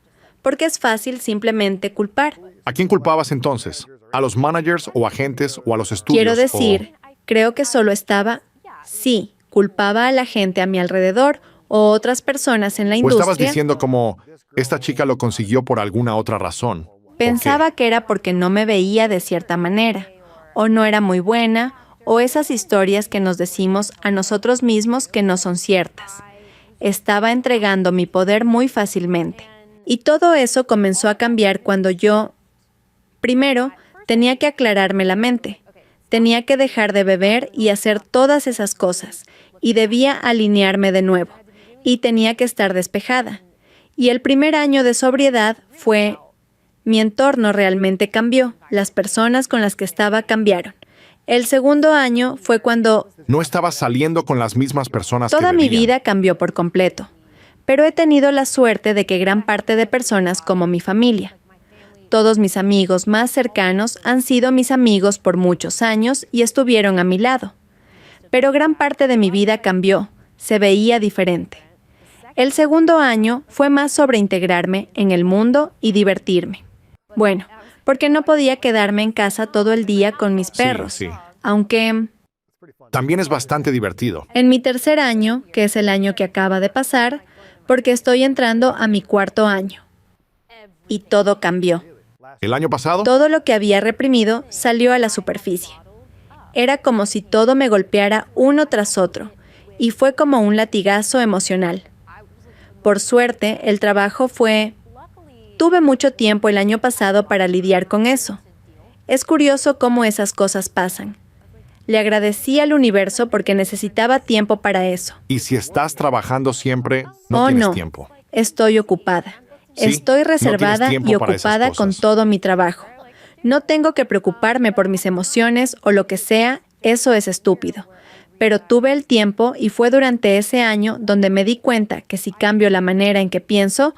Porque es fácil simplemente culpar. ¿A quién culpabas entonces? ¿A los managers o agentes o a los estudios? Quiero decir, creo que solo estaba, sí, culpaba a la gente a mi alrededor o otras personas en la ¿O industria. estabas diciendo como, esta chica lo consiguió por alguna otra razón? Pensaba que era porque no me veía de cierta manera, o no era muy buena, o esas historias que nos decimos a nosotros mismos que no son ciertas. Estaba entregando mi poder muy fácilmente. Y todo eso comenzó a cambiar cuando yo, primero, tenía que aclararme la mente. Tenía que dejar de beber y hacer todas esas cosas, y debía alinearme de nuevo, y tenía que estar despejada. Y el primer año de sobriedad fue... Mi entorno realmente cambió, las personas con las que estaba cambiaron. El segundo año fue cuando No estabas saliendo con las mismas personas toda que mi bebían. vida cambió por completo. Pero he tenido la suerte de que gran parte de personas como mi familia. Todos mis amigos más cercanos han sido mis amigos por muchos años y estuvieron a mi lado. Pero gran parte de mi vida cambió, se veía diferente. El segundo año fue más sobre integrarme en el mundo y divertirme. Bueno, porque no podía quedarme en casa todo el día con mis perros, sí. aunque También es bastante divertido. en mi tercer año, que es el año que acaba de pasar, porque estoy entrando a mi 4.º año. Y todo cambió. ¿El año pasado? Todo lo que había reprimido salió a la superficie. Era como si todo me golpeara uno tras otro, y fue como un latigazo emocional. Por suerte, el trabajo fue... Tuve mucho tiempo el año pasado para lidiar con eso. Es curioso cómo esas cosas pasan. Le agradecí al universo porque necesitaba tiempo para eso. Y si estás trabajando siempre, no Oh, tienes no. tiempo. Estoy ocupada. Sí, Estoy no tienes reservada tiempo y para esas ocupada cosas. con todo mi trabajo. No tengo que preocuparme por mis emociones o lo que sea, eso es estúpido. Pero tuve el tiempo y fue durante ese año donde me di cuenta que si cambio la manera en que pienso,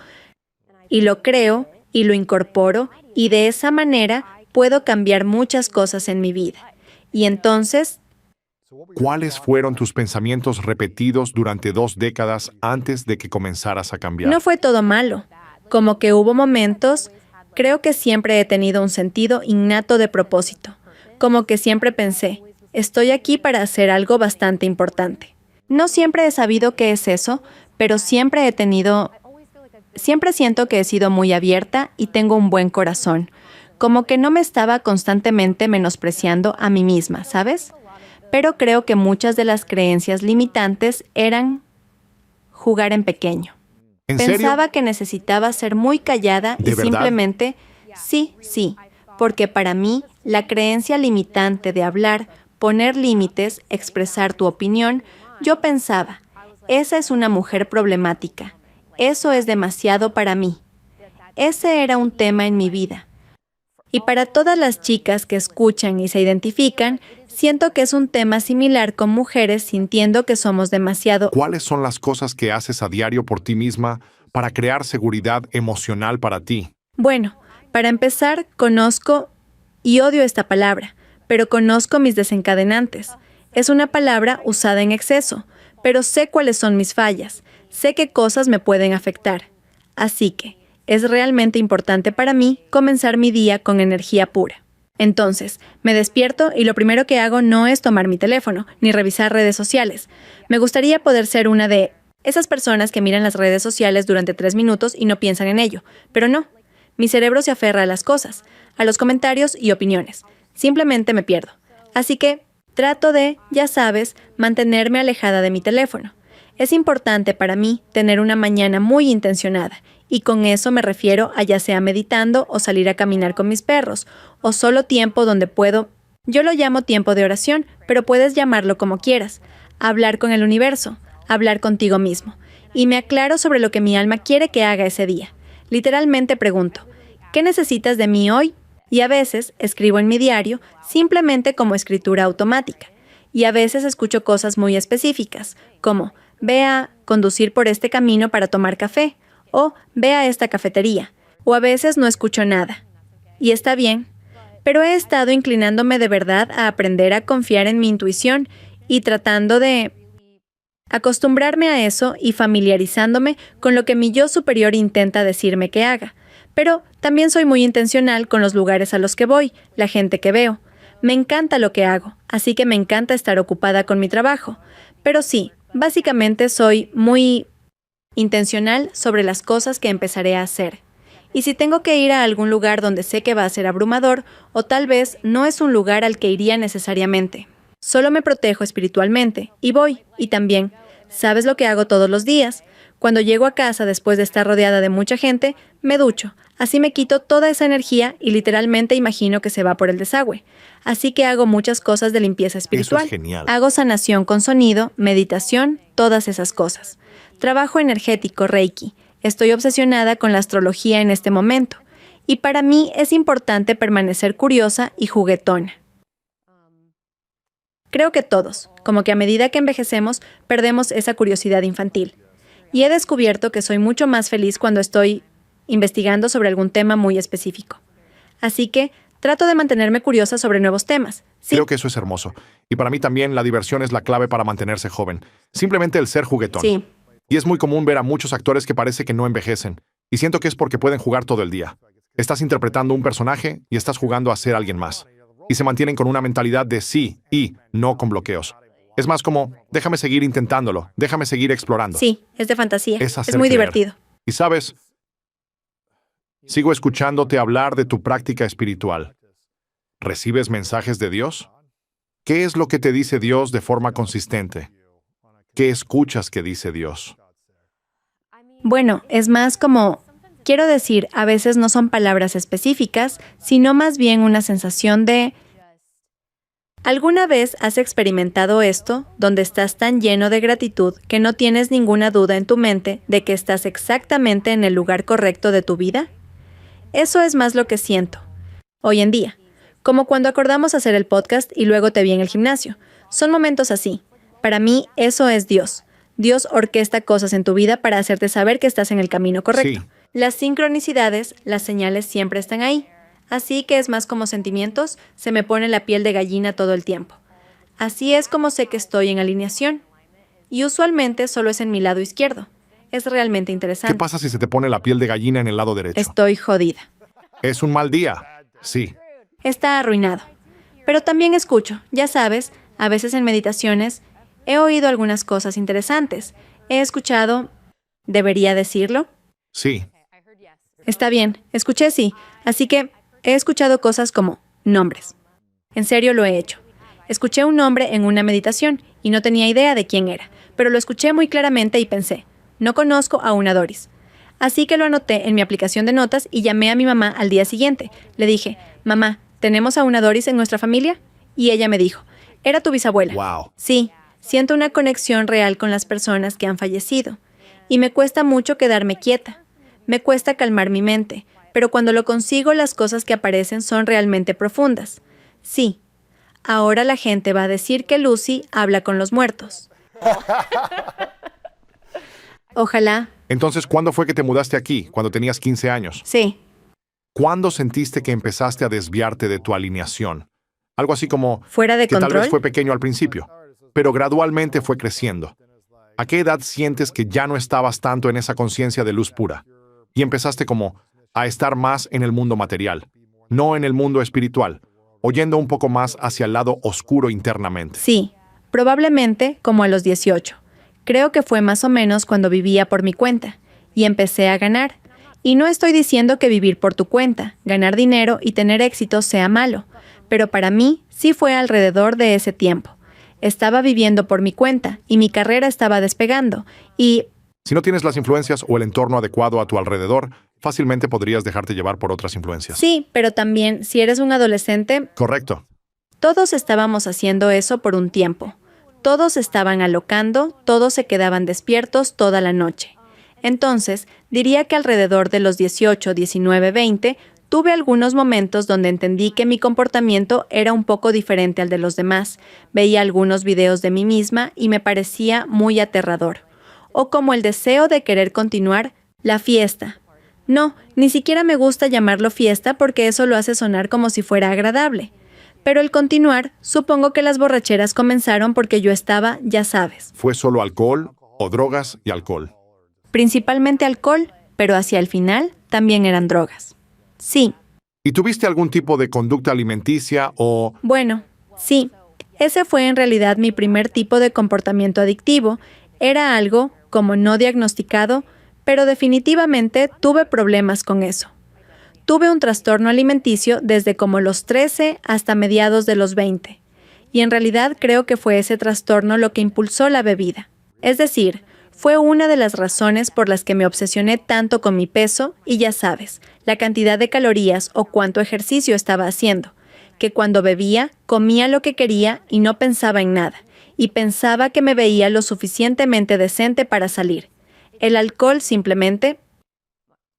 y lo creo, y lo incorporo, y de esa manera puedo cambiar muchas cosas en mi vida. Y entonces, ¿Cuáles fueron tus pensamientos repetidos durante 2 décadas antes de que comenzaras a cambiar? no fue todo malo. Como que hubo momentos, creo que siempre he tenido un sentido innato de propósito. Como que siempre pensé, estoy aquí para hacer algo bastante importante. No siempre he sabido qué es eso, pero siempre siento que he sido muy abierta y tengo un buen corazón. Como que no me estaba constantemente menospreciando a mí misma, ¿sabes? Pero creo que muchas de las creencias limitantes eran jugar en pequeño. ¿En serio? Pensaba que necesitaba ser muy callada y ¿De verdad? simplemente, sí, porque para mí la creencia limitante de hablar, poner límites, expresar tu opinión, yo pensaba, esa es una mujer problemática, eso es demasiado para mí. Ese era un tema en mi vida. Y para todas las chicas que escuchan y se identifican, siento que es un tema similar con mujeres sintiendo que somos demasiado. ¿Cuáles son las cosas que haces a diario por ti misma para crear seguridad emocional para ti? Bueno, para empezar, conozco, y odio esta palabra, pero conozco mis desencadenantes. Es una palabra usada en exceso, pero sé cuáles son mis fallas, sé qué cosas me pueden afectar. Así que es realmente importante para mí comenzar mi día con energía pura. Entonces, me despierto y lo primero que hago no es tomar mi teléfono, ni revisar redes sociales. Me gustaría poder ser una de esas personas que miran las redes sociales durante 3 minutos y no piensan en ello, pero no. Mi cerebro se aferra a las cosas, a los comentarios y opiniones. Simplemente me pierdo. Así que trato de, ya sabes, mantenerme alejada de mi teléfono. Es importante para mí tener una mañana muy intencionada, y con eso me refiero a ya sea meditando o salir a caminar con mis perros, o solo tiempo donde puedo. Yo lo llamo tiempo de oración, pero puedes llamarlo como quieras. Hablar con el universo, hablar contigo mismo. Y me aclaro sobre lo que mi alma quiere que haga ese día. Literalmente pregunto, ¿qué necesitas de mí hoy? Y a veces escribo en mi diario simplemente como escritura automática. Y a veces escucho cosas muy específicas, como ve a conducir por este camino para tomar café, o ve a esta cafetería, o a veces no escucho nada. Y está bien, pero he estado inclinándome de verdad a aprender a confiar en mi intuición y tratando de acostumbrarme a eso y familiarizándome con lo que mi yo superior intenta decirme que haga. Pero también soy muy intencional con los lugares a los que voy, la gente que veo. Me encanta lo que hago, así que me encanta estar ocupada con mi trabajo. Pero sí, básicamente soy muy intencional sobre las cosas que empezaré a hacer. Y si tengo que ir a algún lugar donde sé que va a ser abrumador, o tal vez no es un lugar al que iría necesariamente. Solo me protejo espiritualmente, y voy, y también, ¿sabes lo que hago todos los días? Cuando llego a casa después de estar rodeada de mucha gente, me ducho. Así me quito toda esa energía y literalmente imagino que se va por el desagüe. Así que hago muchas cosas de limpieza espiritual. Eso es genial. Hago sanación con sonido, meditación, todas esas cosas. Trabajo energético, Reiki. Estoy obsesionada con la astrología en este momento. Y para mí es importante permanecer curiosa y juguetona. Creo que todos, como que a medida que envejecemos, perdemos esa curiosidad infantil. Y he descubierto que soy mucho más feliz cuando estoy investigando sobre algún tema muy específico. Así que trato de mantenerme curiosa sobre nuevos temas. Sí, Creo que eso es hermoso. Y para mí también la diversión es la clave para mantenerse joven. Simplemente el ser juguetón. sí. Y es muy común ver a muchos actores que parece que no envejecen. Y siento que es porque pueden jugar todo el día. Estás interpretando un personaje y estás jugando a ser alguien más. Y se mantienen con una mentalidad de sí y no con bloqueos. Es más como, déjame seguir intentándolo, déjame seguir explorando. Sí, es de fantasía. Es hacer Es muy creer. divertido. Y sabes, sigo escuchándote hablar de tu práctica espiritual. ¿Recibes mensajes de Dios? ¿Qué es lo que te dice Dios de forma consistente? ¿Qué escuchas que dice Dios? Bueno, es más como, quiero decir, a veces no son palabras específicas, sino más bien una sensación de... ¿Alguna vez has experimentado esto, donde estás tan lleno de gratitud que no tienes ninguna duda en tu mente de que estás exactamente en el lugar correcto de tu vida? Eso es más lo que siento. Hoy en día, como cuando acordamos hacer el podcast y luego te vi en el gimnasio. Son momentos así. Para mí, eso es Dios. Dios orquesta cosas en tu vida para hacerte saber que estás en el camino correcto. Sí. Las sincronicidades, las señales siempre están ahí. Así que es más como sentimientos, se me pone la piel de gallina todo el tiempo. Así es como sé que estoy en alineación. Y usualmente solo es en mi lado izquierdo. Es realmente ¿Qué interesante. pasa si se te pone la piel de gallina en el lado derecho? Estoy jodida. Es un mal día. Sí. Está arruinado. Pero también escucho, ya sabes, a veces en meditaciones, He oído algunas cosas interesantes. He escuchado... ¿Debería decirlo? Sí. Está bien, escuché sí. Así que he escuchado cosas como nombres. En serio lo he hecho. Escuché un nombre en una meditación y no tenía idea de quién era, pero lo escuché muy claramente y pensé, no conozco a una Doris. Así que lo anoté en mi aplicación de notas y llamé a mi mamá al día siguiente. Le dije, mamá, ¿tenemos a una Doris en nuestra familia? Y ella me dijo, era tu bisabuela. Wow. Sí, siento una conexión real con las personas que han fallecido. Y me cuesta mucho quedarme quieta. Me cuesta calmar mi mente, pero cuando lo consigo las cosas que aparecen son realmente profundas. Sí, ahora la gente va a decir que Lucy habla con los muertos. Ojalá. Entonces, ¿cuándo fue que te mudaste aquí? Cuando tenías 15 años. Sí. ¿Cuándo sentiste que empezaste a desviarte de tu alineación? Algo así como ¿Fuera de que tal control? vez fue pequeño al principio, pero gradualmente fue creciendo. ¿A qué edad sientes que ya no estabas tanto en esa conciencia de luz pura? Y empezaste como a estar más en el mundo material, no en el mundo espiritual, oyendo un poco más hacia el lado oscuro internamente. Sí, probablemente como a los 18. Creo que fue más o menos cuando vivía por mi cuenta y empecé a ganar. Y no estoy diciendo que vivir por tu cuenta, ganar dinero y tener éxito sea malo, pero para mí sí fue alrededor de ese tiempo. Estaba viviendo por mi cuenta y mi carrera estaba despegando y... Si no tienes las influencias o el entorno adecuado a tu alrededor, fácilmente podrías dejarte llevar por otras influencias. Sí, pero también si eres un adolescente, Correcto. todos estábamos haciendo eso por un tiempo. Todos estaban alocando, todos se quedaban despiertos toda la noche. Entonces, diría que alrededor de los 18, 19, 20, tuve algunos momentos donde entendí que mi comportamiento era un poco diferente al de los demás. Veía algunos videos de mí misma y me parecía muy aterrador. O como el deseo de querer continuar la fiesta. No, ni siquiera me gusta llamarlo fiesta porque eso lo hace sonar como si fuera agradable. Pero el continuar, supongo que las borracheras comenzaron porque yo estaba, ya sabes. ¿Fue solo alcohol o drogas y alcohol? Principalmente alcohol, pero hacia el final también eran drogas. Sí, ¿Y tuviste algún tipo de conducta alimenticia o... bueno, sí. Ese fue en realidad mi primer tipo de comportamiento adictivo. Era algo, como no diagnosticado, pero definitivamente tuve problemas con eso. Tuve un trastorno alimenticio desde como los 13 hasta mediados de los 20. Y en realidad creo que fue ese trastorno lo que impulsó la bebida. Es decir, fue una de las razones por las que me obsesioné tanto con mi peso y ya sabes, la cantidad de calorías o cuánto ejercicio estaba haciendo, que cuando bebía, comía lo que quería y no pensaba en nada, y pensaba que me veía lo suficientemente decente para salir. El alcohol simplemente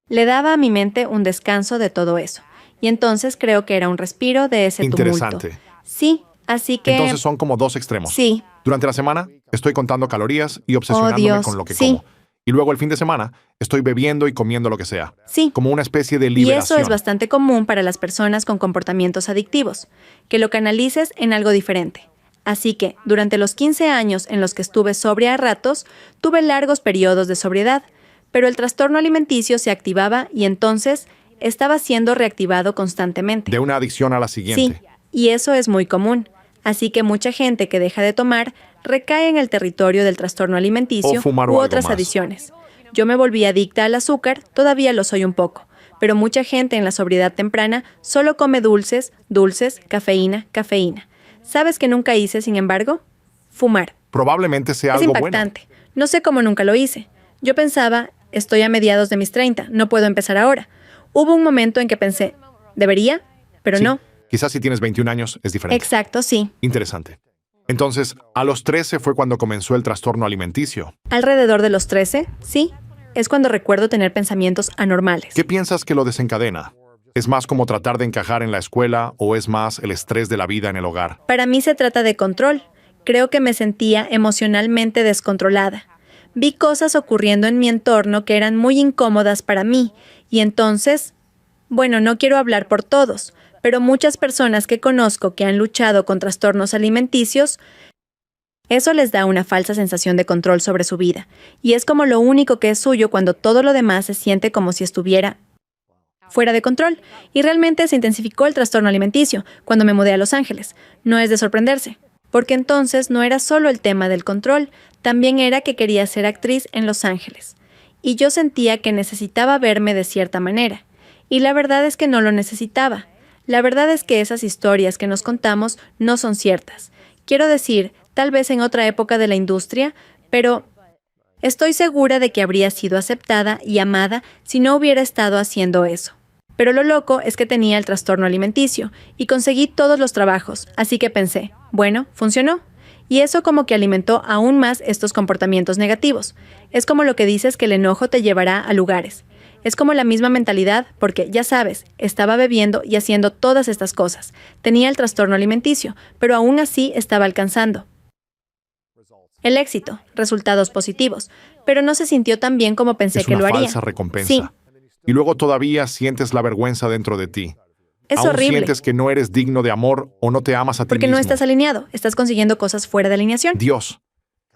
le daba a mi mente un descanso de todo eso, y entonces creo que era un respiro de ese tumulto. Interesante. Sí, así que... Entonces son como dos extremos. Sí, Durante la semana estoy contando calorías y obsesionándome Dios, con lo que sí. como. Y luego el fin de semana estoy bebiendo y comiendo lo que sea. sí. Como una especie de Y liberación. eso es bastante común para las personas con comportamientos adictivos, que lo canalices en algo diferente. Así que, durante los 15 años en los que estuve sobria a ratos, tuve largos periodos de sobriedad, pero el trastorno alimenticio se activaba y entonces estaba siendo reactivado constantemente. De una adicción a la Sí, siguiente. y eso es muy común. Así que mucha gente que deja de tomar recae en el territorio del trastorno alimenticio O fumar o u algo otras más. adiciones. Yo me volví adicta al azúcar, todavía lo soy un poco, pero mucha gente en la sobriedad temprana solo come dulces, dulces, cafeína, cafeína. ¿Sabes qué nunca hice, sin embargo? Fumar. Probablemente sea Es algo impactante. No sé cómo nunca lo hice. Yo pensaba, estoy a mediados de mis 30, no puedo empezar ahora. Hubo un momento en que pensé, ¿debería? Pero bueno. no. Sí. Quizás si tienes 21 años es diferente. Exacto, sí. Interesante. Entonces, a los 13 fue cuando comenzó el trastorno alimenticio. Alrededor de los 13, sí. Es cuando recuerdo tener pensamientos anormales. ¿Qué piensas que lo desencadena? ¿Es más como tratar de encajar en la escuela o es más el estrés de la vida en el hogar? Para mí se trata de control. Creo que me sentía emocionalmente descontrolada. Vi cosas ocurriendo en mi entorno que eran muy incómodas para mí, y entonces, bueno, no quiero hablar por todos, pero muchas personas que conozco que han luchado con trastornos alimenticios, eso les da una falsa sensación de control sobre su vida, y es como lo único que es suyo cuando todo lo demás se siente como si estuviera fuera de control, y realmente se intensificó el trastorno alimenticio cuando me mudé a Los Ángeles. No es de sorprenderse. porque entonces no era solo el tema del control, también era que quería ser actriz en Los Ángeles. Y yo sentía que necesitaba verme de cierta manera. Y la verdad es que no lo necesitaba. La verdad es que esas historias que nos contamos no son ciertas. Quiero decir, tal vez en otra época de la industria, pero estoy segura de que habría sido aceptada y amada si no hubiera estado haciendo eso. Pero lo loco es que tenía el trastorno alimenticio y conseguí todos los trabajos, así que pensé, bueno, funcionó. Y eso como que alimentó aún más estos comportamientos negativos. Es como lo que dices que el enojo te llevará a lugares. Es como la misma mentalidad porque, ya sabes, estaba bebiendo y haciendo todas estas cosas. Tenía el trastorno alimenticio, pero aún así estaba alcanzando el éxito, resultados positivos, pero no se sintió tan bien como pensé que lo haría. Es una falsa recompensa. Sí. Y luego todavía sientes la vergüenza dentro de ti. Es Aún horrible. sientes que no eres digno de amor o no te amas a ti Porque mismo. no estás alineado, estás consiguiendo cosas fuera de alineación. Dios,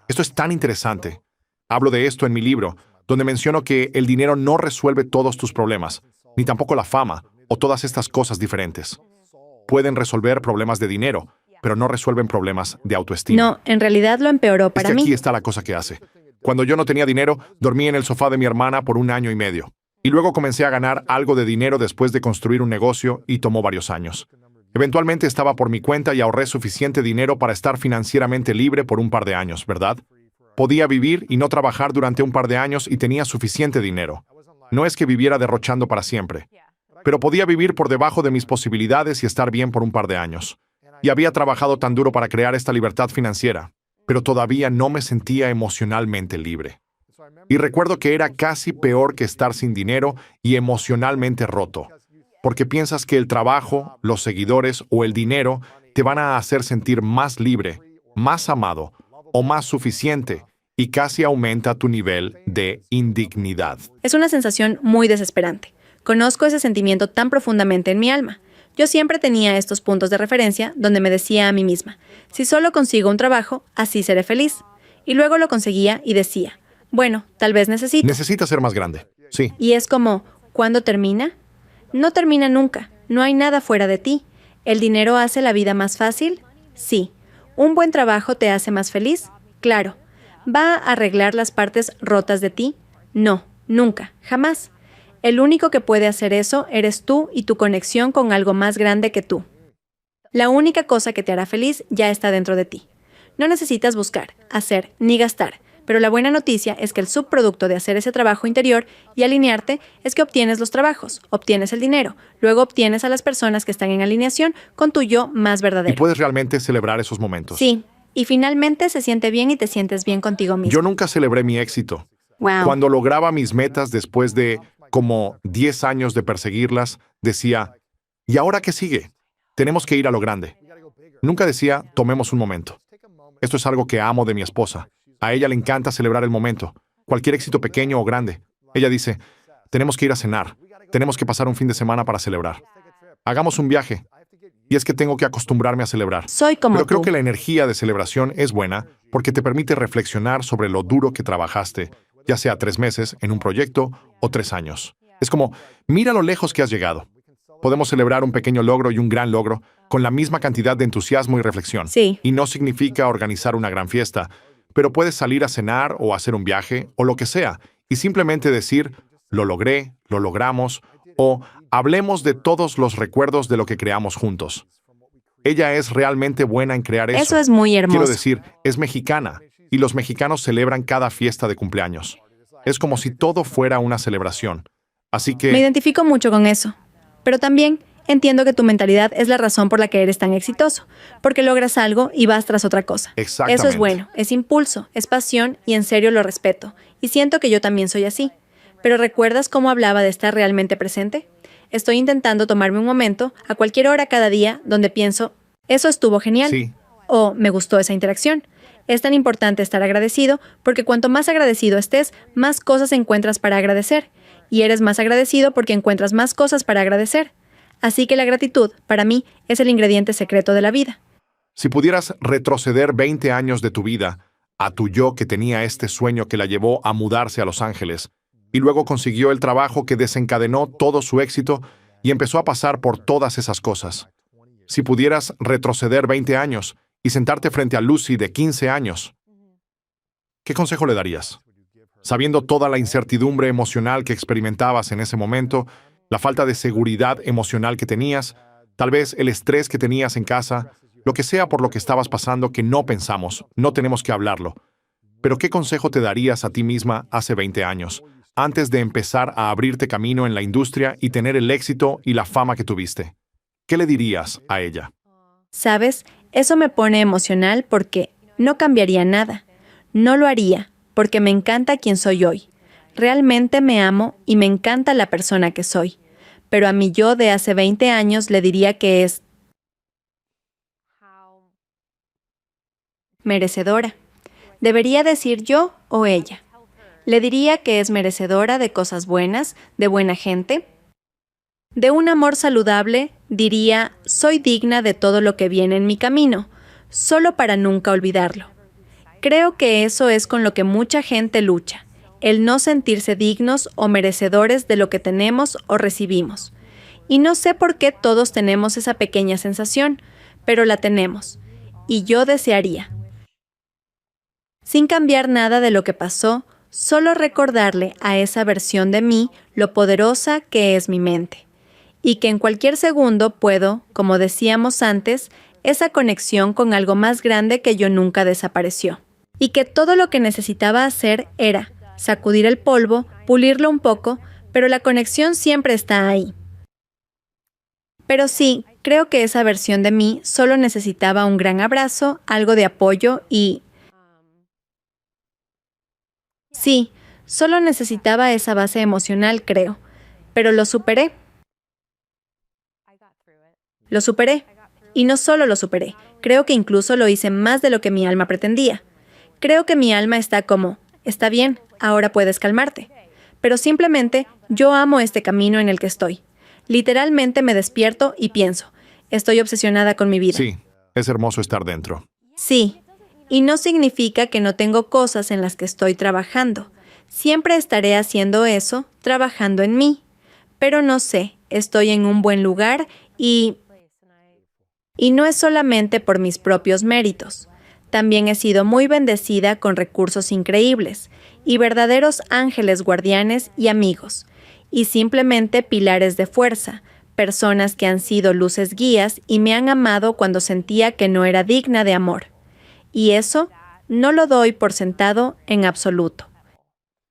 esto es tan interesante. Hablo de esto en mi libro, donde menciono que el dinero no resuelve todos tus problemas, ni tampoco la fama o todas estas cosas diferentes. Pueden resolver problemas de dinero, pero no resuelven problemas de autoestima. No, en realidad lo empeoró para es que mí. aquí está la cosa que hace. Cuando yo no tenía dinero, dormí en el sofá de mi hermana por 1 año y medio. Y luego comencé a ganar algo de dinero después de construir un negocio y tomó varios años. Eventualmente estaba por mi cuenta y ahorré suficiente dinero para estar financieramente libre por un par de años, ¿verdad? Podía vivir y no trabajar durante un par de años y tenía suficiente dinero. No es que viviera derrochando para siempre, pero podía vivir por debajo de mis posibilidades y estar bien por un par de años. Y había trabajado tan duro para crear esta libertad financiera, pero todavía no me sentía emocionalmente libre. Y recuerdo que era casi peor que estar sin dinero y emocionalmente roto, porque piensas que el trabajo, los seguidores o el dinero te van a hacer sentir más libre, más amado o más suficiente, y casi aumenta tu nivel de indignidad. Es una sensación muy desesperante. Conozco ese sentimiento tan profundamente en mi alma. Yo siempre tenía estos puntos de referencia donde me decía a mí misma, si solo consigo un trabajo, así seré feliz. Y luego lo conseguía y decía, bueno, tal vez necesito. Necesitas ser más grande, sí. Y es como, ¿cuándo termina? No termina nunca, no hay nada fuera de ti. ¿El dinero hace la vida más fácil? Sí. ¿Un buen trabajo te hace más feliz? Claro. ¿Va a arreglar las partes rotas de ti? No, nunca, jamás. El único que puede hacer eso eres tú y tu conexión con algo más grande que tú. La única cosa que te hará feliz ya está dentro de ti. No necesitas buscar, hacer ni gastar, pero la buena noticia es que el subproducto de hacer ese trabajo interior y alinearte es que obtienes los trabajos, obtienes el dinero, luego obtienes a las personas que están en alineación con tu yo más Y verdadero. puedes realmente celebrar esos momentos. Sí, y finalmente se siente bien y te sientes bien contigo mismo. Yo nunca celebré mi éxito. Wow. Cuando lograba mis metas después de como 10 años de perseguirlas, decía, ¿y ahora qué sigue? Tenemos que ir a lo grande. Nunca decía, tomemos un momento. Esto es algo que amo de mi esposa. A ella le encanta celebrar el momento, cualquier éxito pequeño o grande. Ella dice, tenemos que ir a cenar, tenemos que pasar un fin de semana para celebrar. Hagamos un viaje. Y es que tengo que acostumbrarme a celebrar. Soy como Pero creo tú. que la energía de celebración es buena porque te permite reflexionar sobre lo duro que trabajaste, ya sea 3 meses en un proyecto o 3 años. Es como, mira lo lejos que has llegado. Podemos celebrar un pequeño logro y un gran logro con la misma cantidad de entusiasmo y reflexión. Sí. Y no significa organizar una gran fiesta, pero puedes salir a cenar o hacer un viaje o lo que sea y simplemente decir, lo logré, lo logramos, o hablemos de todos los recuerdos de lo que creamos juntos. Ella es realmente buena en crear eso. Eso es muy hermoso. Quiero decir, es mexicana, y los mexicanos celebran cada fiesta de cumpleaños. Es como si todo fuera una celebración. Así Me que, identifico mucho con eso. Pero también entiendo que tu mentalidad es la razón por la que eres tan exitoso, porque logras algo y vas tras otra cosa. exactamente. Eso es bueno, es impulso, es pasión y en serio lo respeto. Y siento que yo también soy así. Pero ¿recuerdas cómo hablaba de estar realmente presente? Estoy intentando tomarme un momento, a cualquier hora cada día, donde pienso, eso estuvo genial. Sí. O me gustó esa interacción. Es tan importante estar agradecido porque cuanto más agradecido estés, más cosas encuentras para agradecer. Y eres más agradecido porque encuentras más cosas para agradecer. Así que la gratitud, para mí, es el ingrediente secreto de la vida. Si pudieras retroceder 20 años de tu vida a tu yo que tenía este sueño que la llevó a mudarse a Los Ángeles, y luego consiguió el trabajo que desencadenó todo su éxito y empezó a pasar por todas esas cosas. Si pudieras retroceder 20 años y sentarte frente a Lucy de 15 años, ¿qué consejo le darías? Sabiendo toda la incertidumbre emocional que experimentabas en ese momento, la falta de seguridad emocional que tenías, tal vez el estrés que tenías en casa, lo que sea por lo que estabas pasando que no pensamos, no tenemos que hablarlo. Pero ¿qué consejo te darías a ti misma hace 20 años, antes de empezar a abrirte camino en la industria y tener el éxito y la fama que tuviste? ¿Qué le dirías a ella? ¿Sabes? Eso me pone emocional porque no cambiaría nada. No lo haría, porque me encanta quien soy hoy. Realmente me amo y me encanta la persona que soy. Pero a mi yo de hace 20 años le diría que es merecedora. ¿Debería decir yo o ella? Le diría que es merecedora de cosas buenas, de buena gente. De un amor saludable, diría, soy digna de todo lo que viene en mi camino, solo para nunca olvidarlo. Creo que eso es con lo que mucha gente lucha, el no sentirse dignos o merecedores de lo que tenemos o recibimos. Y no sé por qué todos tenemos esa pequeña sensación, pero la tenemos. Y yo desearía, sin cambiar nada de lo que pasó, solo recordarle a esa versión de mí lo poderosa que es mi mente. Y que en cualquier segundo puedo, como decíamos antes, esa conexión con algo más grande que yo nunca desapareció. Y que todo lo que necesitaba hacer era sacudir el polvo, pulirlo un poco, pero la conexión siempre está ahí. Pero sí, creo que esa versión de mí solo necesitaba un gran abrazo, algo de apoyo y... Sí, solo necesitaba esa base emocional, creo. Pero lo superé. Lo superé. Y no solo lo superé, creo que incluso lo hice más de lo que mi alma pretendía. Creo que mi alma está como, está bien, ahora puedes calmarte. Pero simplemente yo amo este camino en el que estoy. Literalmente me despierto y pienso, estoy obsesionada con mi vida. Sí, es hermoso estar dentro. Sí, y no significa que no tengo cosas en las que estoy trabajando. Siempre estaré haciendo eso, trabajando en mí. Pero no sé, estoy en un buen lugar y no es solamente por mis propios méritos. También he sido muy bendecida con recursos increíbles y verdaderos ángeles guardianes y amigos, y simplemente pilares de fuerza, personas que han sido luces guías y me han amado cuando sentía que no era digna de amor. Y eso no lo doy por sentado en absoluto.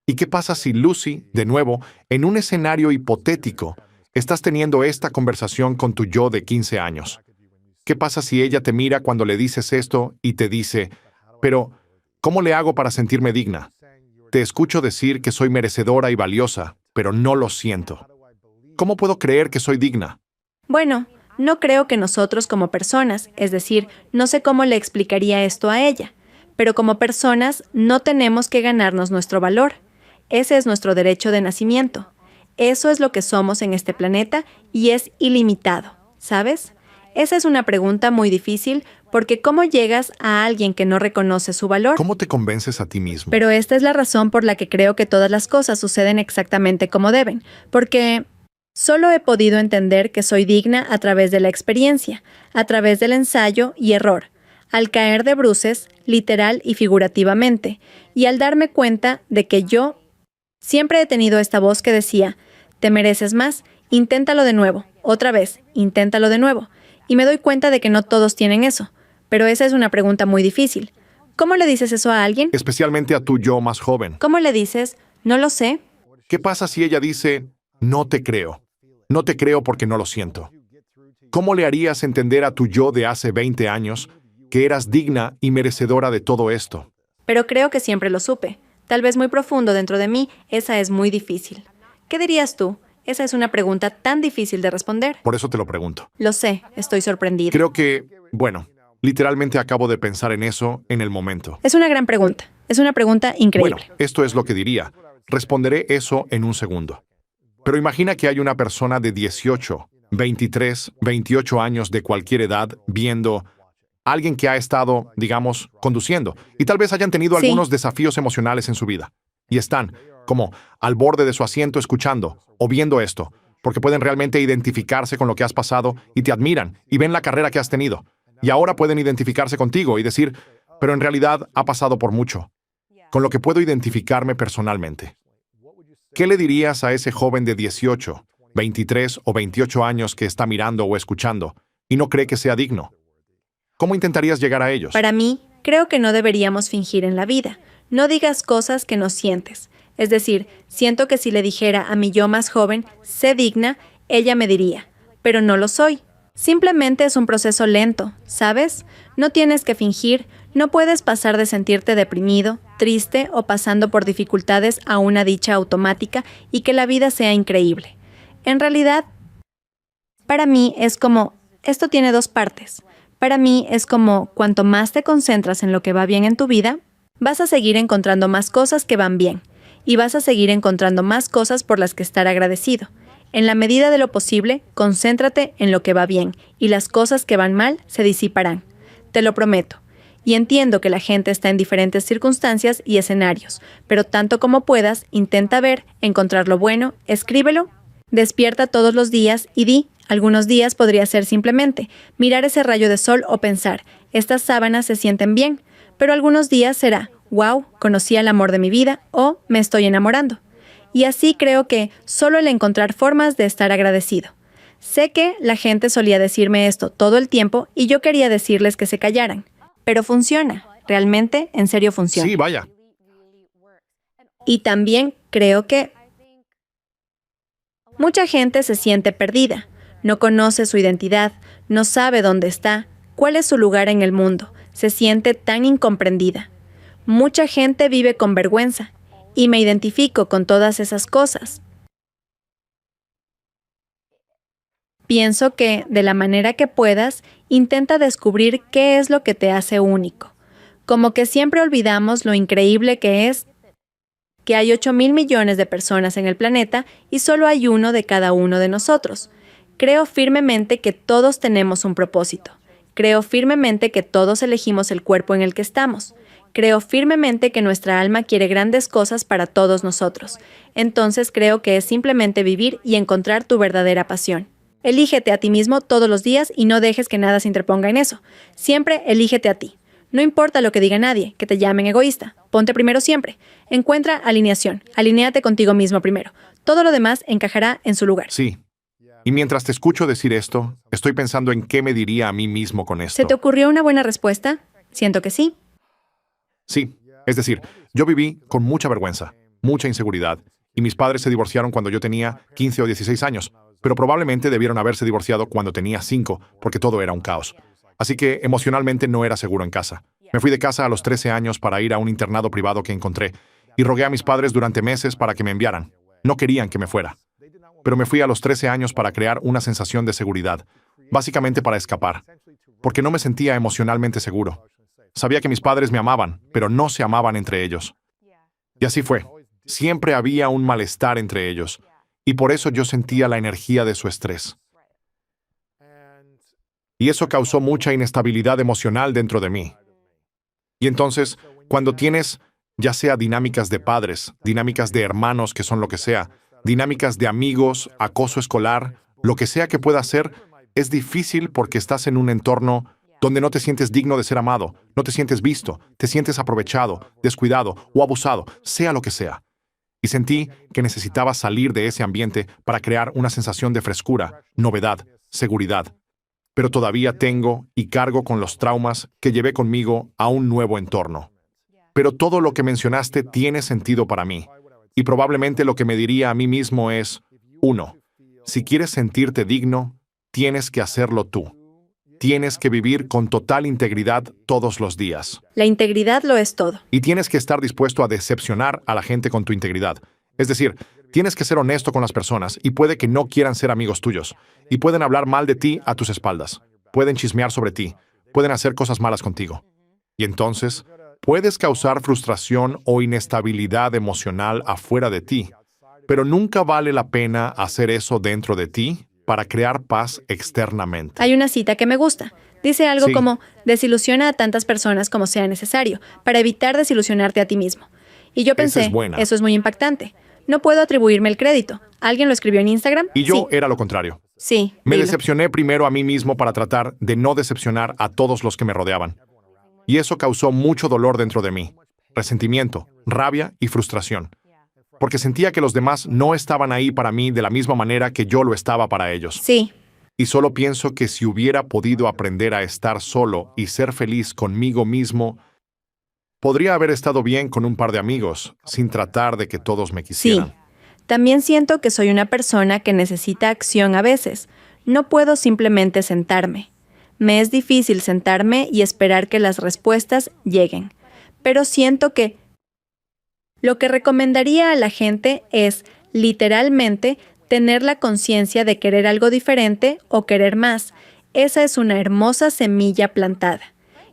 ¿Y qué pasa si Lucy, de nuevo, en un escenario hipotético, estás teniendo esta conversación con tu yo de 15 años? ¿Qué pasa si ella te mira cuando le dices esto y te dice, pero, ¿cómo le hago para sentirme digna? Te escucho decir que soy merecedora y valiosa, pero no lo siento. ¿Cómo puedo creer que soy digna? Bueno, no creo que nosotros como personas, es decir, no sé cómo le explicaría esto a ella, pero como personas no tenemos que ganarnos nuestro valor. Ese es nuestro derecho de nacimiento. Eso es lo que somos en este planeta y es ilimitado, ¿sabes? Esa es una pregunta muy difícil porque ¿cómo llegas a alguien que no reconoce su valor? ¿Cómo te convences a ti mismo? Pero esta es la razón por la que creo que todas las cosas suceden exactamente como deben, porque solo he podido entender que soy digna a través de la experiencia, a través del ensayo y error, al caer de bruces, literal y figurativamente, y al darme cuenta de que yo siempre he tenido esta voz que decía, te mereces más, inténtalo de nuevo, otra vez, inténtalo de nuevo. Y me doy cuenta de que no todos tienen eso. Pero esa es una pregunta muy difícil. ¿Cómo le dices eso a alguien? Especialmente a tu yo más joven. ¿Cómo le dices? No lo sé. ¿Qué pasa si ella dice, no te creo? No te creo porque no lo siento. ¿Cómo le harías entender a tu yo de hace 20 años que eras digna y merecedora de todo esto? Pero creo que siempre lo supe. Tal vez muy profundo dentro de mí, esa es muy difícil. ¿Qué dirías tú? Esa es una pregunta tan difícil de responder. Por eso te lo pregunto. Lo sé, estoy sorprendida. Creo que, bueno, literalmente acabo de pensar en eso en el momento. Es una gran pregunta. Es una pregunta increíble. Bueno, esto es lo que diría. Responderé eso en un segundo. Pero imagina que hay una persona de 18, 23, 28 años de cualquier edad viendo a alguien que ha estado, digamos, conduciendo y tal vez hayan tenido algunos desafíos emocionales en su vida. Y están como al borde de su asiento escuchando o viendo esto, porque pueden realmente identificarse con lo que has pasado y te admiran y ven la carrera que has tenido. Y ahora pueden identificarse contigo y decir, pero en realidad ha pasado por mucho, con lo que puedo identificarme personalmente. ¿Qué le dirías a ese joven de 18, 23 o 28 años que está mirando o escuchando y no cree que sea digno? ¿Cómo intentarías llegar a ellos? Para mí, creo que no deberíamos fingir en la vida. No digas cosas que no sientes. Es decir, siento que si le dijera a mi yo más joven, sé digna, ella me diría, pero no lo soy. Simplemente es un proceso lento, ¿sabes? No tienes que fingir, no puedes pasar de sentirte deprimido, triste o pasando por dificultades a una dicha automática y que la vida sea increíble. En realidad, para mí es como, esto tiene dos partes. Para mí es como, cuanto más te concentras en lo que va bien en tu vida, vas a seguir encontrando más cosas que van bien. Y vas a seguir encontrando más cosas por las que estar agradecido. En la medida de lo posible, concéntrate en lo que va bien y las cosas que van mal se disiparán. Te lo prometo. Y entiendo que la gente está en diferentes circunstancias y escenarios, pero tanto como puedas, intenta ver, encontrar lo bueno, escríbelo, despierta todos los días y di. Algunos días podría ser simplemente mirar ese rayo de sol o pensar, estas sábanas se sienten bien, pero algunos días será, wow, conocí al amor de mi vida o me estoy enamorando. Y así creo que solo el encontrar formas de estar agradecido. Sé que la gente solía decirme esto todo el tiempo y yo quería decirles que se callaran. Pero funciona. Realmente, en serio funciona. Sí, vaya. Y también creo que mucha gente se siente perdida. No conoce su identidad, no sabe dónde está, cuál es su lugar en el mundo. Se siente tan incomprendida. Mucha gente vive con vergüenza. Y me identifico con todas esas cosas. Pienso que, de la manera que puedas, intenta descubrir qué es lo que te hace único. Como que siempre olvidamos lo increíble que es que hay 8,000 millones de personas en el planeta y solo hay uno de cada uno de nosotros. Creo firmemente que todos tenemos un propósito. Creo firmemente que todos elegimos el cuerpo en el que estamos. Creo firmemente que nuestra alma quiere grandes cosas para todos nosotros. Entonces creo que es simplemente vivir y encontrar tu verdadera pasión. Elígete a ti mismo todos los días y no dejes que nada se interponga en eso. Siempre elígete a ti. No importa lo que diga nadie, que te llamen egoísta. Ponte primero siempre. Encuentra alineación. Alinéate contigo mismo primero. Todo lo demás encajará en su lugar. Sí. Y mientras te escucho decir esto, estoy pensando en qué me diría a mí mismo con esto. ¿Se te ocurrió una buena respuesta? Siento que sí. Sí, es decir, yo viví con mucha vergüenza, mucha inseguridad, y mis padres se divorciaron cuando yo tenía 15 o 16 años, pero probablemente debieron haberse divorciado cuando tenía 5, porque todo era un caos. Así que emocionalmente no era seguro en casa. Me fui de casa a los 13 años para ir a un internado privado que encontré, y rogué a mis padres durante meses para que me enviaran. No querían que me fuera. Pero me fui a los 13 años para crear una sensación de seguridad, básicamente para escapar, porque no me sentía emocionalmente seguro. Sabía que mis padres me amaban, pero no se amaban entre ellos. Y así fue. Siempre había un malestar entre ellos, y por eso yo sentía la energía de su estrés. Y eso causó mucha inestabilidad emocional dentro de mí. Y entonces, cuando tienes, ya sea dinámicas de padres, dinámicas de hermanos, que son lo que sea, dinámicas de amigos, acoso escolar, lo que sea que pueda ser, es difícil porque estás en un entorno donde no te sientes digno de ser amado, no te sientes visto, te sientes aprovechado, descuidado o abusado, sea lo que sea. Y sentí que necesitaba salir de ese ambiente para crear una sensación de frescura, novedad, seguridad. Pero todavía tengo y cargo con los traumas que llevé conmigo a un nuevo entorno. Pero todo lo que mencionaste tiene sentido para mí. Y probablemente lo que me diría a mí mismo es, 1. Si quieres sentirte digno, tienes que hacerlo tú. Tienes que vivir con total integridad todos los días. La integridad lo es todo. Y tienes que estar dispuesto a decepcionar a la gente con tu integridad. Es decir, tienes que ser honesto con las personas y puede que no quieran ser amigos tuyos. Y pueden hablar mal de ti a tus espaldas. Pueden chismear sobre ti. Pueden hacer cosas malas contigo. Y entonces, puedes causar frustración o inestabilidad emocional afuera de ti. Pero nunca vale la pena hacer eso dentro de ti para crear paz externamente. Hay una cita que me gusta. Dice algo Sí. como, desilusiona a tantas personas como sea necesario, para evitar desilusionarte a ti mismo. Y yo Esa pensé, es buena. eso es muy impactante. No puedo atribuirme el crédito. ¿Alguien lo escribió en Instagram? Y yo Sí. era lo contrario. Sí, Me dime. decepcioné primero a mí mismo para tratar de no decepcionar a todos los que me rodeaban. Y eso causó mucho dolor dentro de mí, resentimiento, rabia y frustración, porque sentía que los demás no estaban ahí para mí de la misma manera que yo lo estaba para ellos. Sí, Y solo pienso que si hubiera podido aprender a estar solo y ser feliz conmigo mismo, podría haber estado bien con un par de amigos, sin tratar de que todos me sí. quisieran. También siento que soy una persona que necesita acción a veces. No puedo simplemente sentarme. Me es difícil sentarme y esperar que las respuestas lleguen. Pero siento que lo que recomendaría a la gente es, literalmente, tener la conciencia de querer algo diferente o querer más. Esa es una hermosa semilla plantada.